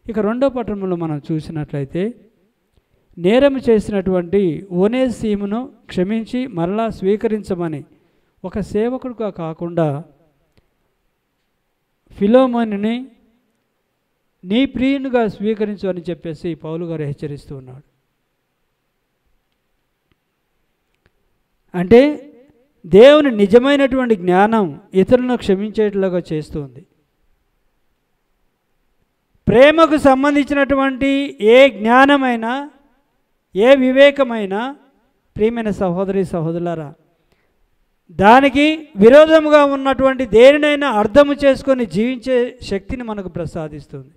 ఇక రెండో పట్టణంలో మనం చూసినట్లయితే నేరం చేసినటువంటి ఓనేసీమును క్షమించి మరలా స్వీకరించమని ఒక సేవకుడుగా కాకుండా ఫిలోమోనుని నీ ప్రియునిగా స్వీకరించు అని చెప్పేసి పౌలు గారు హెచ్చరిస్తూ ఉన్నాడు. అంటే దేవుని నిజమైనటువంటి జ్ఞానం ఇతరులను క్షమించేట్లుగా చేస్తుంది. ప్రేమకు సంబంధించినటువంటి ఏ జ్ఞానమైనా, ఏ వివేకమైనా, ప్రియమైన సహోదరి సహోదరులారా, దానికి విరోధముగా ఉన్నటువంటి దేనినైనా అర్థము చేసుకొని జీవించే శక్తిని మనకు ప్రసాదిస్తుంది.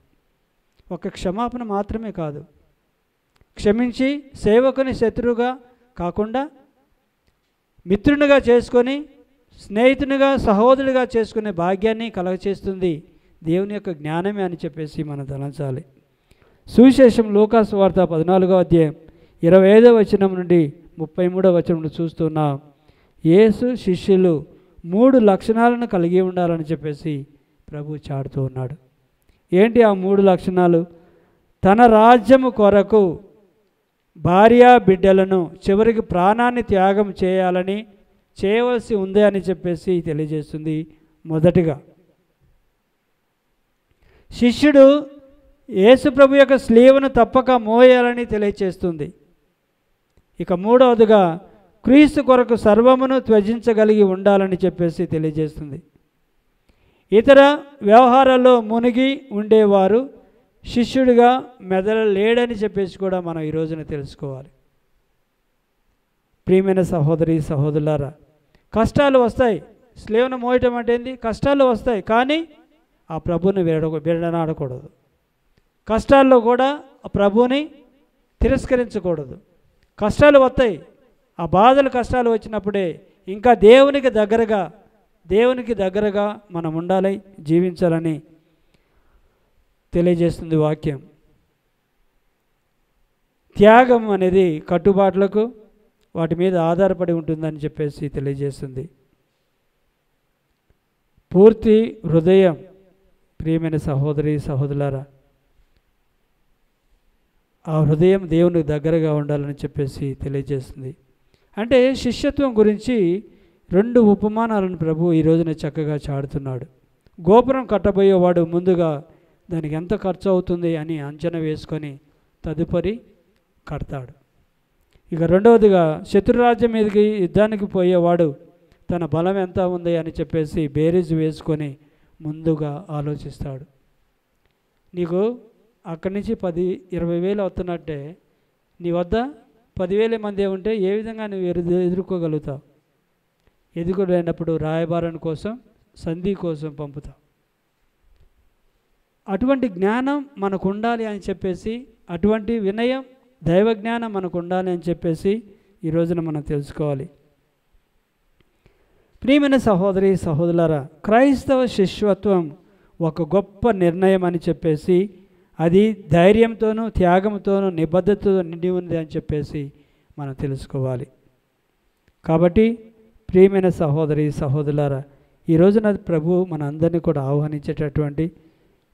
ఒక క్షమాపణ మాత్రమే కాదు, క్షమించి సేవకుని శత్రువుగా కాకుండా మిత్రునిగా చేసుకొని, స్నేహితునిగా, సహోదరుడిగా చేసుకునే భాగ్యాన్ని కలగచేస్తుంది దేవుని యొక్క జ్ఞానమే అని చెప్పేసి మనం తలంచాలి. సువిశేషం లూకాసు వార్త 14వ అధ్యాయం 25వ వచనం నుండి 33వ వచనం నుండి చూస్తున్నాం. యేసు శిష్యులు 3 లక్షణాలను కలిగి ఉండాలని చెప్పేసి ప్రభు చాటుతూ ఉన్నాడు. ఏంటి ఆ 3 లక్షణాలు? తన రాజ్యము కొరకు భార్య బిడ్డలను చివరికి ప్రాణాన్ని త్యాగం చేయాలని, చేయవలసి ఉంది అని చెప్పేసి తెలియజేస్తుంది. మొదటిగా శిష్యుడు యేసు ప్రభు యొక్క స్లీవను తప్పక మోయాలని తెలియచేస్తుంది. ఇక మూడవదిగా క్రీస్తు కొరకు సర్వమును త్యజించగలిగి ఉండాలని చెప్పేసి తెలియజేస్తుంది. ఇతర వ్యవహారాల్లో మునిగి ఉండేవారు శిష్యుడిగా మెదలలేడని చెప్పేసి కూడా మనం ఈ రోజున తెలుసుకోవాలి. ప్రియమైన సహోదరి సహోదరులారా, కష్టాలు వస్తాయి. స్లేవను మోయటం అంటే ఏంది? కష్టాలు వస్తాయి, కానీ ఆ ప్రభుని విడనాడకూడదు. కష్టాల్లో కూడా ఆ ప్రభుని తిరస్కరించకూడదు. కష్టాలు వస్తాయి, ఆ బాధలు కష్టాలు వచ్చినప్పుడే ఇంకా దేవునికి దగ్గరగా మనం ఉండాలి, జీవించాలని తెలియజేస్తుంది వాక్యం. త్యాగం అనేది కట్టుబాట్లకు, వాటి మీద ఆధారపడి ఉంటుందని చెప్పేసి తెలియజేస్తుంది. పూర్తి హృదయం, ప్రియమైన సహోదరి సహోదరులారా, ఆ హృదయం దేవునికి దగ్గరగా ఉండాలని చెప్పేసి తెలియజేస్తుంది. అంటే శిష్యత్వం గురించి 2 ఉపమానాలను ప్రభు ఈ రోజున చక్కగా చాడుతున్నాడు. గోపురం కట్టబోయేవాడు ముందుగా దానికి ఎంత ఖర్చు అవుతుంది అని అంచనా వేసుకొని తదుపరి కడతాడు. ఇక రెండవదిగా శత్రురాజ్యం మీదకి యుద్ధానికి పోయేవాడు తన బలం ఎంత ఉంది అని చెప్పేసి బేరీజు వేసుకొని ముందుగా ఆలోచిస్తాడు. నీకు అక్కడి నుంచి 10-20 వేలు అవుతున్నట్టే నీ వద్ద 10,000 మంది ఉంటే ఏ విధంగా నువ్వు ఎదుర్కోగలుగుతావు? ఎదుగుడైనప్పుడు రాయబారం కోసం, సంధి కోసం పంపుతావు. అటువంటి జ్ఞానం మనకు ఉండాలి అని చెప్పేసి, అటువంటి వినయం, దైవ జ్ఞానం మనకు ఉండాలి అని చెప్పేసి ఈ రోజున మనం తెలుసుకోవాలి. ప్రియమైన సహోదరి సహోదరులారా, క్రైస్తవ శిష్యత్వం ఒక గొప్ప నిర్ణయం అని చెప్పేసి, అది ధైర్యంతోనూ త్యాగంతోనూ నిబద్ధతతో నిండి ఉంది అని చెప్పేసి మనం తెలుసుకోవాలి. కాబట్టి ప్రియమైన సహోదరి సహోదరులారా, ఈ రోజున ప్రభు మన అందరినీ కూడా ఆహ్వానించేటటువంటి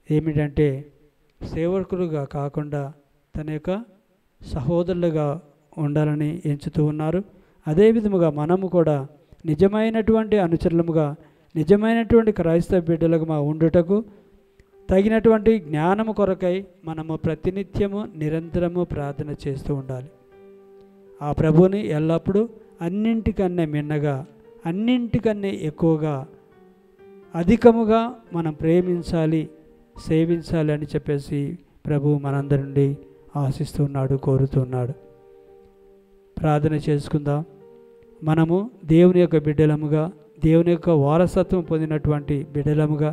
ఏమిటంటే సేవకులుగా కాకుండా తన యొక్క సహోదరులుగా ఉండాలని ఎంచుతూ ఉన్నారు. అదేవిధముగా మనము కూడా నిజమైనటువంటి అనుచరులముగా, నిజమైనటువంటి క్రైస్తవ బిడ్డలుగా ఉండుటకు తగినటువంటి జ్ఞానము కొరకై మనము ప్రతినిత్యము నిరంతరము ప్రార్థన చేస్తూ ఉండాలి. ఆ ప్రభువుని ఎల్లప్పుడూ అన్నింటికన్నా మిన్నగా అన్నింటికన్నా ఎక్కువగా అధికముగా మనం ప్రేమించాలి, సేవించాలి అని చెప్పేసి ప్రభు మనందరి నుండి ఆశిస్తున్నాడు, కోరుతున్నాడు. ప్రార్థన చేసుకుందాం. మనము దేవుని యొక్క బిడ్డలముగా, దేవుని యొక్క వారసత్వం పొందినటువంటి బిడ్డలముగా,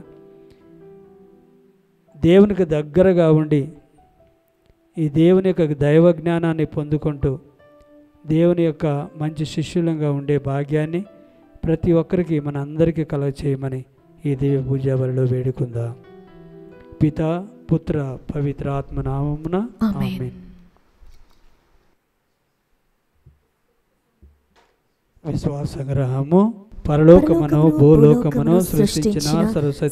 దేవునికి దగ్గరగా ఉండి ఈ దేవుని యొక్క దైవ జ్ఞానాన్ని పొందుకుంటూ దేవుని యొక్క మంచి శిష్యులంగా ఉండే భాగ్యాన్ని ప్రతి ఒక్కరికి మన అందరికీ కలగచేయమని ఈ దివ్య పూజా బలిలో వేడుకుందాం. పితా, పుత్ర, పవిత్ర ఆత్మ నామమున ఆమేన్. విశ్వాసగ్రహము. పరలోకమును భూలోకమును సృష్టించిన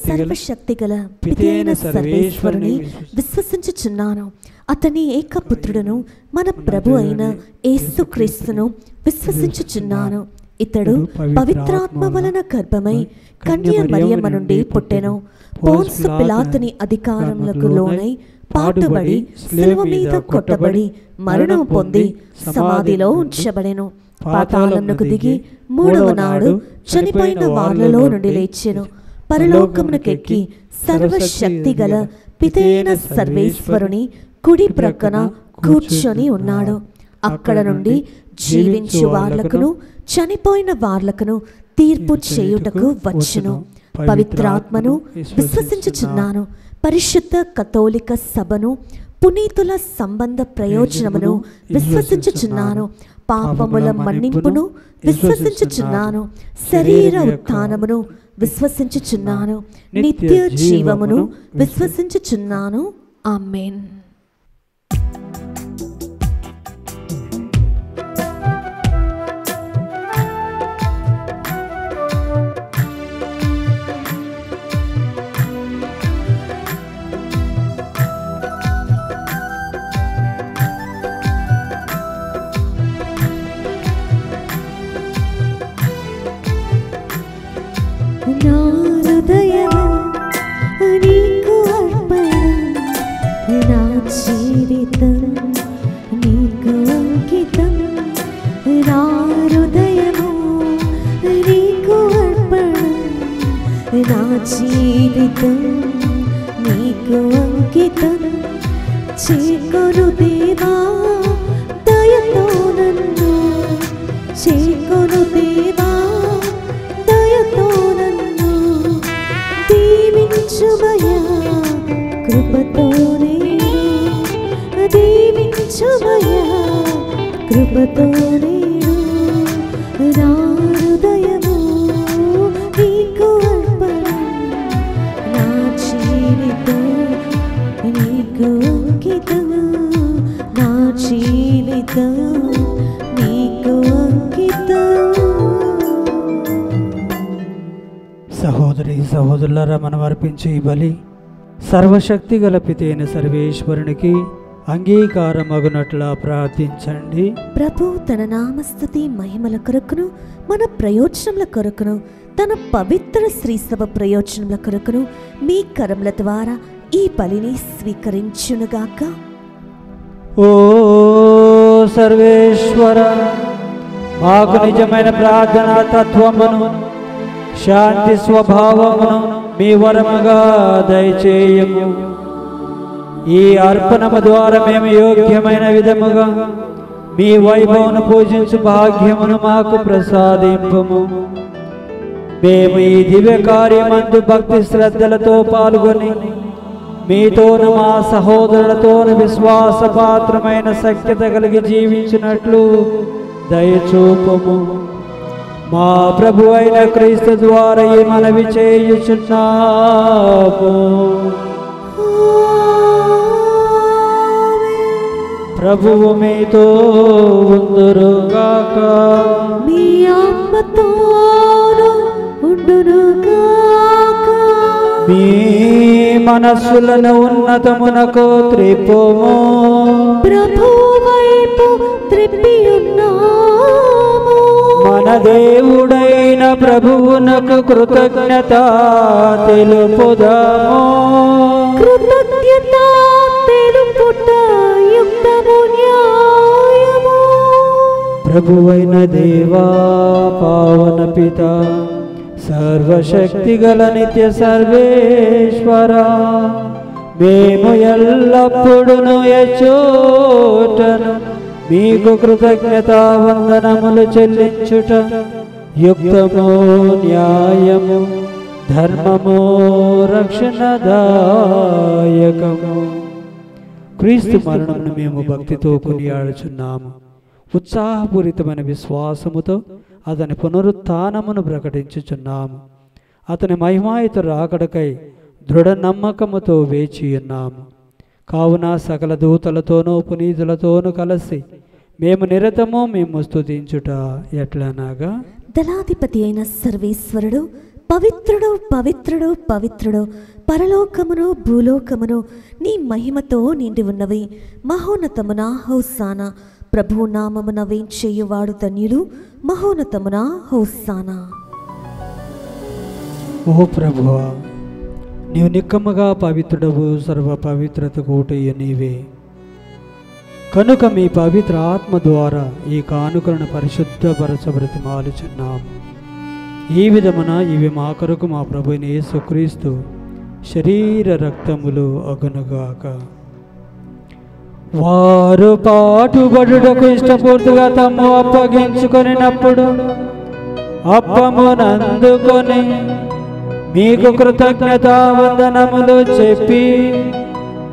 సర్వశక్తిగల పితైన సర్వేశ్వరుని విశ్వసించుచున్నాను. అతని ఏకపుత్రుడును మన ప్రభు అయిన యేసుక్రీస్తును విశ్వసించుచున్నాను. ఇతడు పవిత్రాత్మ వలన గర్భమై కన్య మరియమ్మ నుండి పుట్టెను. పోన్సు పిలాతుని అధికారములకు లోనై పాటుబడి శిలువ మీద కొట్టబడి మరణం పొంది సమాధిలో ఉంచబడెను. పాతాళమునకు దిగి మూడవ నాడు చనిపోయిన వారిలో నుండి లేచెను. పరలోకమునకెక్కి సర్వశక్తి గల పితైన సర్వేశ్వరుని కుడి ప్రక్కన కూర్చొని ఉన్నాడు. అక్కడ నుండి జీవించు వార్లకును చనిపోయిన వార్లకును తీర్పు చేయుటకు వచ్చును. పవిత్రాత్మను విశ్వసించుచున్నాను. పరిశుద్ధ కథోలిక సభను, పునీతుల సంబంధ ప్రయోజనమును విశ్వసించుచున్నాను. పాపముల మన్నింపును విశ్వసించుచున్నాను. శరీర ఉత్థానమును విశ్వసించుచున్నాను. నిత్య జీవమును విశ్వసించుచున్నాను. ఆమేన్. జీవితం నీకు అంకితం చేకొను దేవా దయతో నన్ను, చేకొను దేవా దయతో నన్ను దీవించుమయా కృపతో నేడు, దీవించుమయా కృపతో నేడు. నా హృదయము నీకు నీకు అంకితం, నా జీవితం నీకు అంకితం. సహోదరి సహోదరులారా, మనం అర్పించే ఈ బలి సర్వశక్తి గల పితైన సర్వేశ్వరునికి అంగీకారమగునట్లా ప్రార్థించండి. ప్రభు తన నామస్తుతి మహిమల కొరకును మన ప్రయోజనముల కొరకును తన పవిత్ర శ్రీసభ ప్రయోజనముల కొరకును మీ కరముల ద్వారా ఈ బలిని స్వీకరించునుగాక. ఓ సర్వేశ్వర, మాకు నిజమైన ప్రార్థనా తత్వమును శాంతి స్వభావమును మీ వరముగా దయచేయము. ఈ అర్పణము ద్వారా మేము యోగ్యమైన విధముగా మీ వైభవను పూజించు భాగ్యమును మాకు ప్రసాదింపము. మేము ఈ దివ్య కార్యమందు భక్తి శ్రద్ధలతో పాల్గొని మీతోను మా సహోదరులతోను విశ్వాసపాత్రమైన సఖ్యత కలిగి జీవించినట్లు దయచూపము. మా ప్రభు అయిన క్రీస్తు ద్వారా ఈ మనవి చేయుచున్నాము. ప్రభువు మీతో ఉందురుగాక, మీ ఆత్మతోను ఉండునుగాక. మీ మనస్సులను ఉన్నతమునకు త్రిప్పుము. ప్రభు వైపు త్రిప్పి ఉన్నాము. మన దేవుడైన ప్రభువునకు కృతజ్ఞత తెలుపుదాము. కృతజ్ఞత తెలుపుట యుక్తము న్యాయము. ప్రభువైన దేవా పావన పిత సర్వశక్తిగల నిత్య సర్వేశ్వర, మేము ఎల్లప్పుడూ యెచ్చోటను మీకు కృతజ్ఞతా వందనములు చెల్లించుట యుక్తము, న్యాయము, ధర్మము, రక్షణదాయకము. క్రీస్తు మరణమును మేము భక్తితో కొనియాడుచున్నాము. ఉత్సాహపూరితమైన విశ్వాసముతో అతని పునరుత్థానమును ప్రకటించుచున్నాము. అతని మహిమాయుత రాకడకై దృఢ నమ్మకముతో వేచి ఉన్నాము. కావున సకల దూతలతోనూ పునీతులతోనూ కలిసి మేము నిరతము మేము స్తుతించుట ఎట్లనగా, దళాధిపతి అయిన సర్వేశ్వరుడు పవిత్రుడు పవిత్రుడు పవిత్రుడు, పరలోకమును భూలోకమును నీ మహిమతో నిండి ఉన్నవి. మహోన్నతమున హోసానా, ప్రభువు నామమున వేంచేయువాడు ధన్యుడు. మహోన్నతమున హోసానా. ఓ ప్రభువా, నీవు నిక్కముగా పవిత్రుడవు, సర్వ పవిత్రత కోటయ్య నీవే. కనుక మీ పవిత్ర ఆత్మ ద్వారా ఈ కానుకలను పరిశుద్ధపరచబ్రతిమాలుచున్నాము. ఈ విధమున ఇవి మా కొరకు మా ప్రభువైన యేసుక్రీస్తు శరీర రక్తములు అగునుగాక. వారు పాటుబడుటకు ఇష్టపూర్తిగా తమ్ము అప్పగించుకొనినప్పుడు అప్పమునందుకొని మీకు కృతజ్ఞతా వందనములు చెప్పి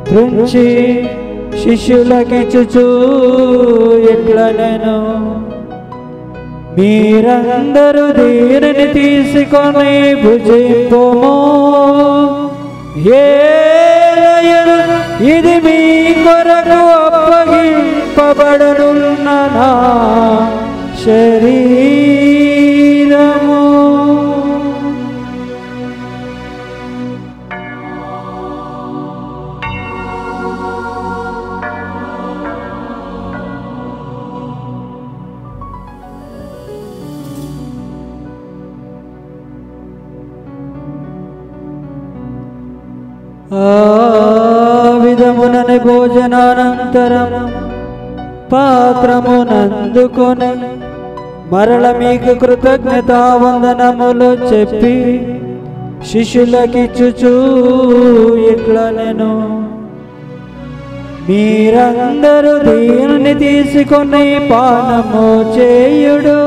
త్రుంచి శిష్యులకిచ్చుచు ఇట్లనెను, మీరందరూ దీనిని తీసుకొని భుజింపుము. ఇది మీ కొరకు అప్పగింపబడనున్న నా శరీరము. ఆ విధమునని భోజనానంతరం పాత్రమునందుకొని మరల మీకు కృతజ్ఞతా వందనములు చెప్పి శిష్యులకిచ్చుచు ఇట్లనెను, మీరందరూ దీనిని తీసుకొని పానము చేయుడు.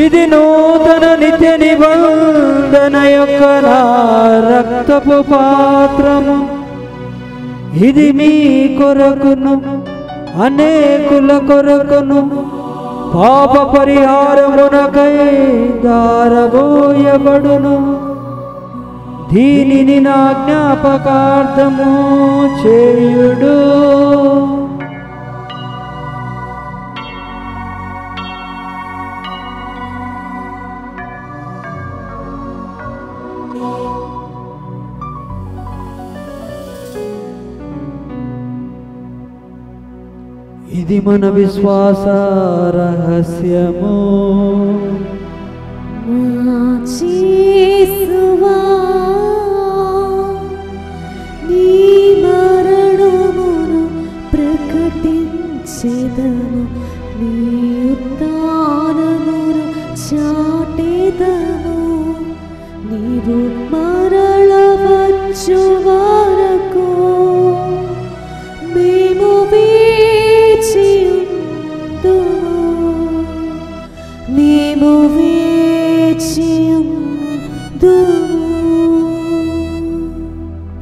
ఇది నూతన నిత్య నిబంధన యొక్క నా రక్తపు పాత్రము. ఇది మీ కొరకును అనేకుల కొరకును పాప పరిహారమునకై దారబోయబడును. దీనిని నా జ్ఞాపకార్థము చేయుడు. ఇది మన విశ్వాస రహస్యము. యేసువా, నీ మరణమును ప్రకటించెదము, నీ ఉత్థానమును చాటెదము. నీవు మరల వచ్చు వరకు మేము మేము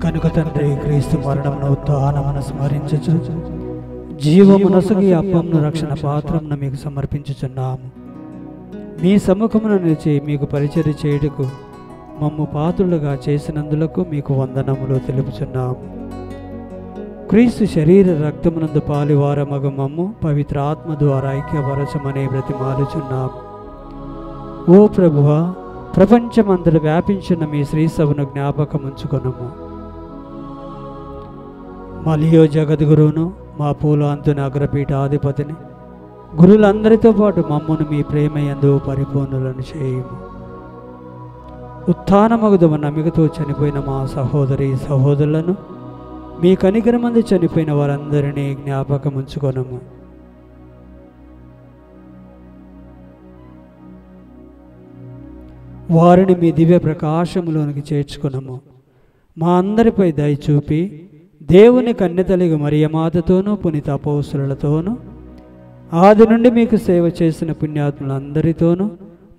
కనుక తండ్రి, క్రీస్తు మరణమును ఉత్థానమును స్మరించుచు జీవమునసుగి అప్పమును రక్షణ పాత్రమును మీకు సమర్పించుచున్నాము. మీ సముఖమున నిలిచి మీకు పరిచర్య చేయుటకు మమ్ము పాత్రులుగా చేసినందులకు మీకు వందనములు తెలుపుచున్నాము. క్రీస్తు శరీర రక్తమునందు పాలివారమగు మమ్ము పవిత్ర ఆత్మ ద్వారా ఐక్యపరచమని బ్రతిమాలుచున్నాము. ఓ ప్రభువా, ప్రపంచమంతట వ్యాపించిన మీ శ్రీసభను జ్ఞాపకముంచుకొనుము. మలియో జగద్గురువును, మా పూల అంతుని అగ్రపీఠాధిపతిని, గురులందరితో పాటు మమ్మను మీ ప్రేమయందు పరిపూర్ణులను చేయుము. ఉత్థానమగుదమ నమ్మికతో చనిపోయిన మా సహోదరి సహోదరులను మీ కనికరమందు చనిపోయిన వారందరినీ జ్ఞాపకం ఉంచుకొనము. వారిని మీ దివ్య ప్రకాశములోనికి చేర్చుకొనము. మా అందరిపై దయ చూపి దేవుని కన్యతలిగా మరియమాతతోనూ పునీత అపోస్తలులతోనూ ఆది నుండి మీకు సేవ చేసిన పుణ్యాత్ములందరితోనూ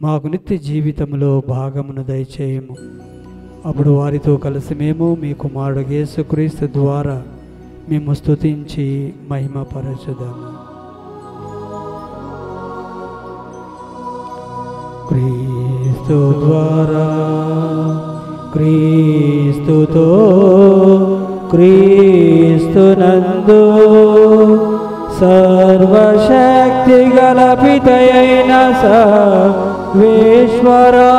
మాకు నిత్య జీవితంలో భాగమును దయచేయము. అప్పుడు వారితో కలిసి మేము మీ కుమారుడు యేసుక్రీస్తు ద్వారా మేము స్తుతించి మహిమపరచుదాము. క్రీస్తు ద్వారా, క్రీస్తుతో, క్రీస్తునందు సర్వశక్తి గల పితయైన సర్వేశ్వరా,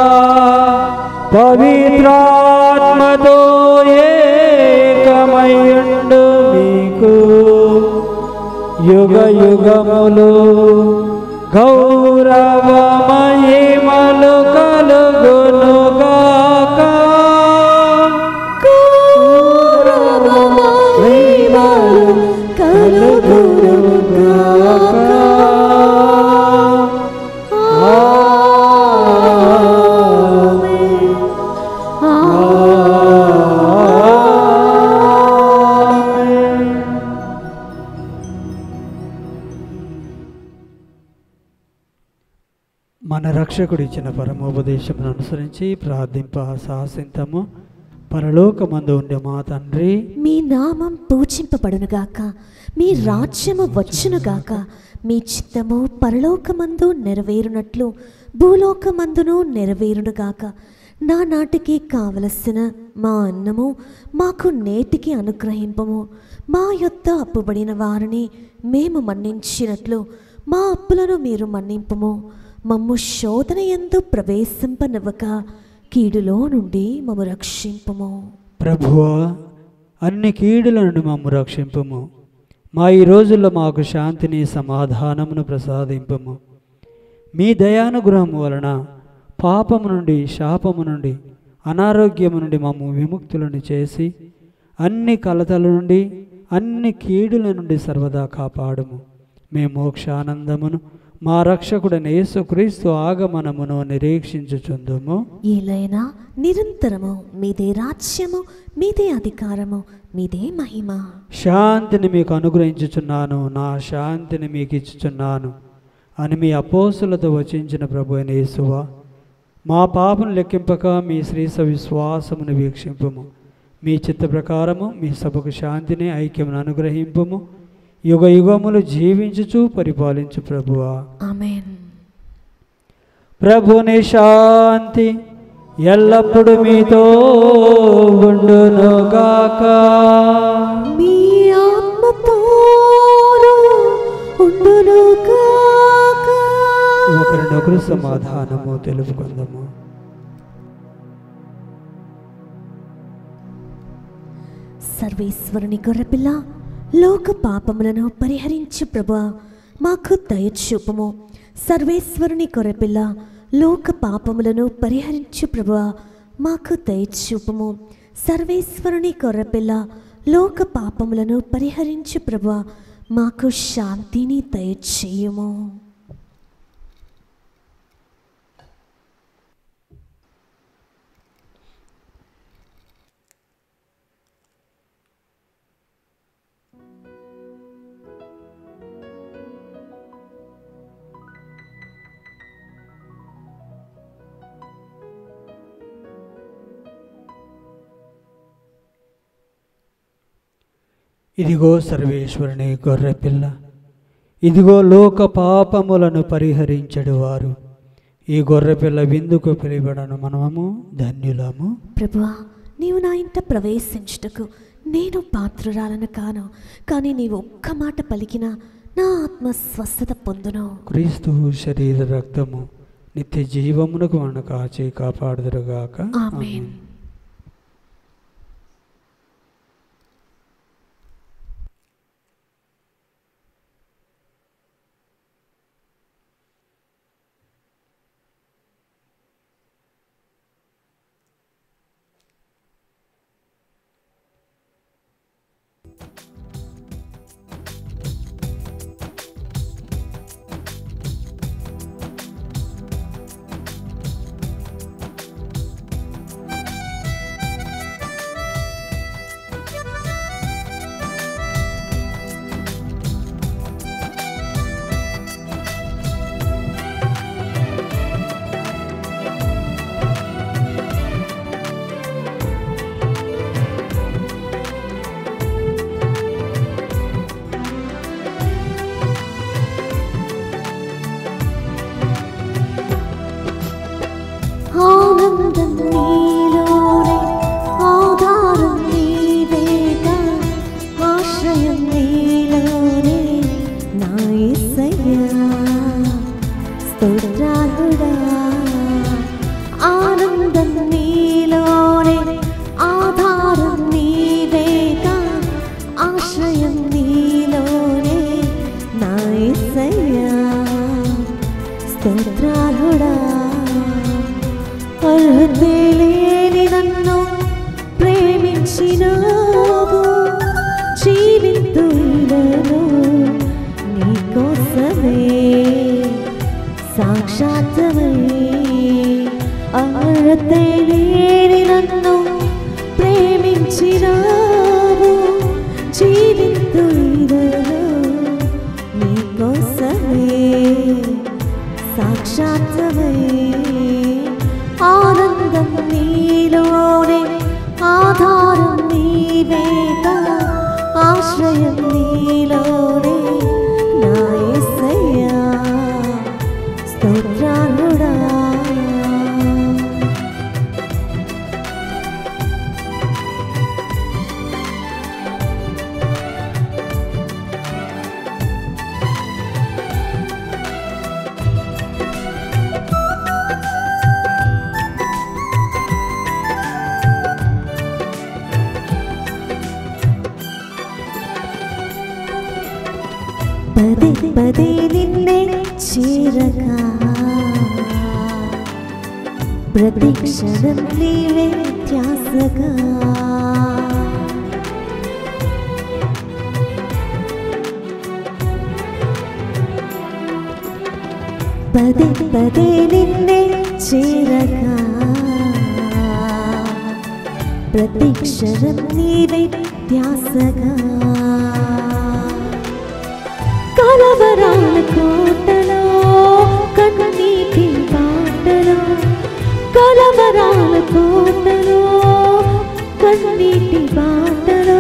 పవిత్రాత్మతో ఏకమయుండు మీకు యుగ యుగములు గౌరవ మహిమలు కలుగునుగాక. గౌరవ మహిమలు కలుగునుగాక. మన రక్షకుడు ఇచ్చిన పరమోపదేశమును అనుసరించి ప్రార్థింప సాహసింతము. పరలోకమందు ఉండే మా తండ్రి, మీ నామం పూజింపబడునుగాక, మీ రాజ్యము వచ్చునుగాక, మీ చిత్తము పరలోకమందు నెరవేరునట్లు భూలోకమందును నెరవేరునుగాక. నా నాటికి కావలసిన మా అన్నము మాకు నేటికి అనుగ్రహింపము. మా యొద్ద అప్పుబడిన వారిని మేము మన్నించినట్లు మా అప్పులను మీరు మన్నింపము. మమ్ము శోధన యందు ప్రవేశింపనివ్వక కీడులో నుండి మమ్ము రక్షింపము. ప్రభువా, అన్ని కీడుల నుండి మమ్ము రక్షింపము. మా ఈ రోజుల్లో మాకు శాంతిని సమాధానమును ప్రసాదింపము. మీ దయానుగ్రహము వలన పాపము నుండి, శాపము నుండి, అనారోగ్యము నుండి మమ్ము విముక్తులను చేసి అన్ని కలతల నుండి, అన్ని కీడుల నుండి సర్వదా కాపాడుము. మేము మోక్షానందమును మా రక్షకుడైన యేసుక్రీస్తు ఆగమనమును నిరీక్షించుచుందుము. ఏలైనా నిరంతరము మీదే రాజ్యము, మీదే అధికారము, మీదే మహిమ. శాంతిని మీకు అనుగ్రహించుచున్నాను, నా శాంతిని మీకు ఇచ్చుచున్నాను అని మీ అపోస్తులతో వచించిన ప్రభు అయిన యేసువా, మా పాపను లెక్కింపక మీ శ్రీస విశ్వాసమును వీక్షింపుము. మీ చిత్త ప్రకారము మీ సభకు శాంతిని, ఐక్యమును అనుగ్రహింపుము. యుగ యుగములు జీవించుచు పరిపాలించు ప్రభువా. ఆమేన్. ప్రభుని శాంతి ఎల్లప్పుడూ మీతో ఉండునుగాక. మీ ఆత్మతోను ఉండునుగాక. ఒకరినొకరు సమాధానము తెలుపుకుందాము. సర్వేశ్వరుని గొర్రెపిల్ల, లోక పాపములను పరిహరించు ప్రభువా, మాకు దయచూపుము. సర్వేశ్వరుని గొర్రెపిల్ల, లోక పాపములను పరిహరించు ప్రభువా, మాకు దయచూపుము. సర్వేశ్వరుని గొర్రెపిల్ల, లోక పాపములను పరిహరించు ప్రభువా, మాకు శాంతిని దయచేయుము. ఇదిగో సర్వేశ్వరుని గొర్రెపిల్ల, ఇదిగో లోక పాపములను పరిహరించెడువారు. ఈ గొర్రెపిల్ల విందుకు పిలువబడను మనము ధన్యులము. ప్రభువా, నీవు నా ఇంట ప్రవేశించుటకు నేను పాత్రురాలను కాను, కానీ నీవు ఒక్క మాట పలికినా నా ఆత్మ స్వస్థత పొందును. క్రీస్తు శరీర రక్తము నిత్య జీవమునకు మన కాచి కాపాడుదురుగాక. ఆమేన్. ఆనందం నీలోనే, ఆధారం నీవేగా, ఆశ్రయం నీలోనే నా యేసయ్యా. స్తోత్రాలుడా. ఆనందం నీలోనే, ఆధారం నీవేగా, ఆశ్రయం నీలోనే నా యేసయ్యా. స్తోత్రాలుడా. అర్హతే లేని నన్ను ప్రేమించినావు, జీవితులను నీకోసమే సాక్షాత్తమై. అర్హతే లేని నన్ను ప్రేమించినావు, జీవితులను నీకోసమే సాక్షాత్తమై. ఆనందం నీలోనే, ఆధారం నీవేగా, ఆశ్రయం నీలోనే నా యేసయ్యా. స్తోత్రాలుడా. పదే పదే నిన్నే చేరగా, ప్రతి క్షణం నీవే ధ్యాసగా. పదే పదే నిన్నే చేరగా, ప్రతి క్షణం నీవే ధ్యాసగా. కలవరాల కోటలో, కన్నీటి బాటలో, కలవరాల కోటలో, కన్నీటి బాటలో,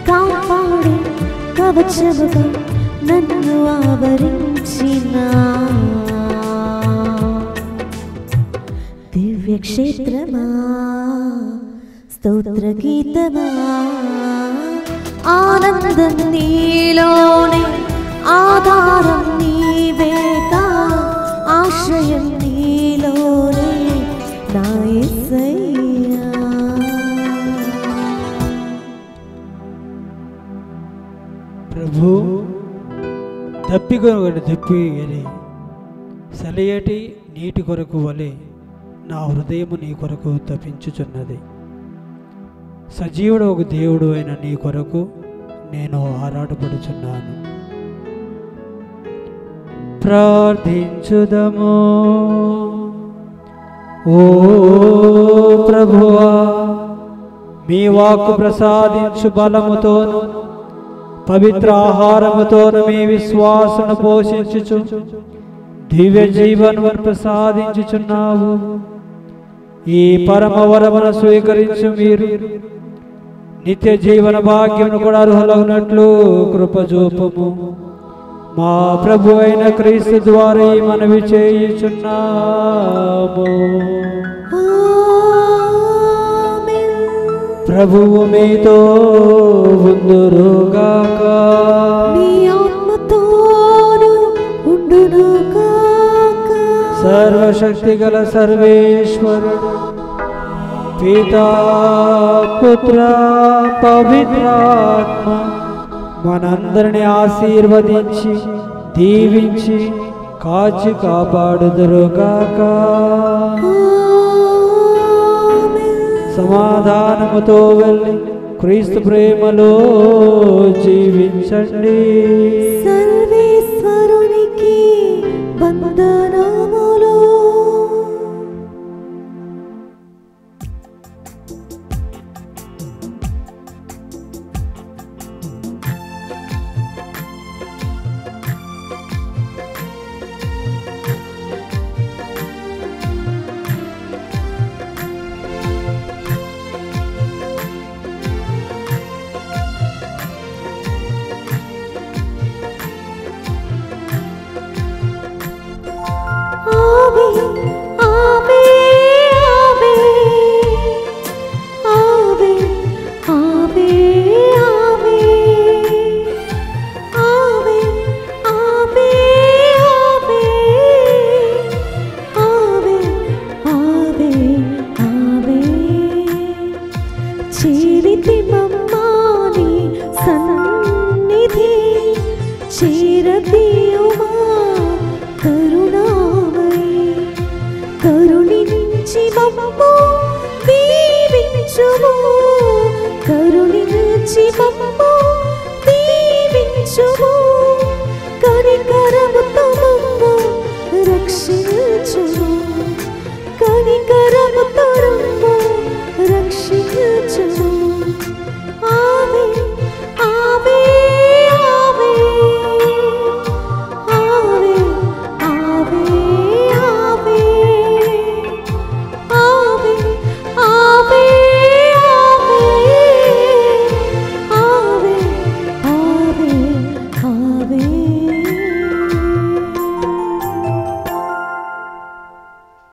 కాపాడే కవచముగా నన్ను ఆవరించిన దివ్య క్షేత్రమా, స్తోత్ర గీతమా. ఆనందం నీలోనే, ఆధారం నీవేగా, ఆశ్రయం నీలోనే నా యేసయ్యా. ప్రభు తప్పికొనగడు తెప్పిగలి సెలయటి నీటి కొరకు వలె నా హృదయము నీ కొరకు తప్పించుచున్నది. సజీవుడు ఒక దేవుడు అయిన నీ కొరకు నేను ఆరాటపడుచున్నాను. ప్రార్థించుదము. ఓ ప్రభువా, మీ వాక్కు ప్రసాదించు బలముతోను పవిత్ర ఆహారముతోను మీ విశ్వాసను పోషించుచు దివ్య జీవనము ప్రసాదించుచున్నావు. ఈ పరమ వరమును స్వీకరించు మీరు నిత్య జీవన భాగ్యమును కూడా అర్హులగునట్లు కృపజూపము. మా ప్రభు అయిన క్రీస్తు ద్వారా ఈ మనవి చేయుచున్నాము. ప్రభువు మీతో ఉందురుగాక. నీ ఆత్మతోను ఉండునుగాక. సర్వశక్తి గల సర్వేశ్వరుడు పితా పుత్ర పవిత్రాత్మ మనందరిని ఆశీర్వదించి దీవించి కాచి కాపాడుదురుగాక. సమాధానముతో వెళ్ళి క్రీస్తు ప్రేమలో జీవించండి. సర్వేశ్వరునికి వందనములు. కనికరముతో మమ్ము రక్షించుము. కనికర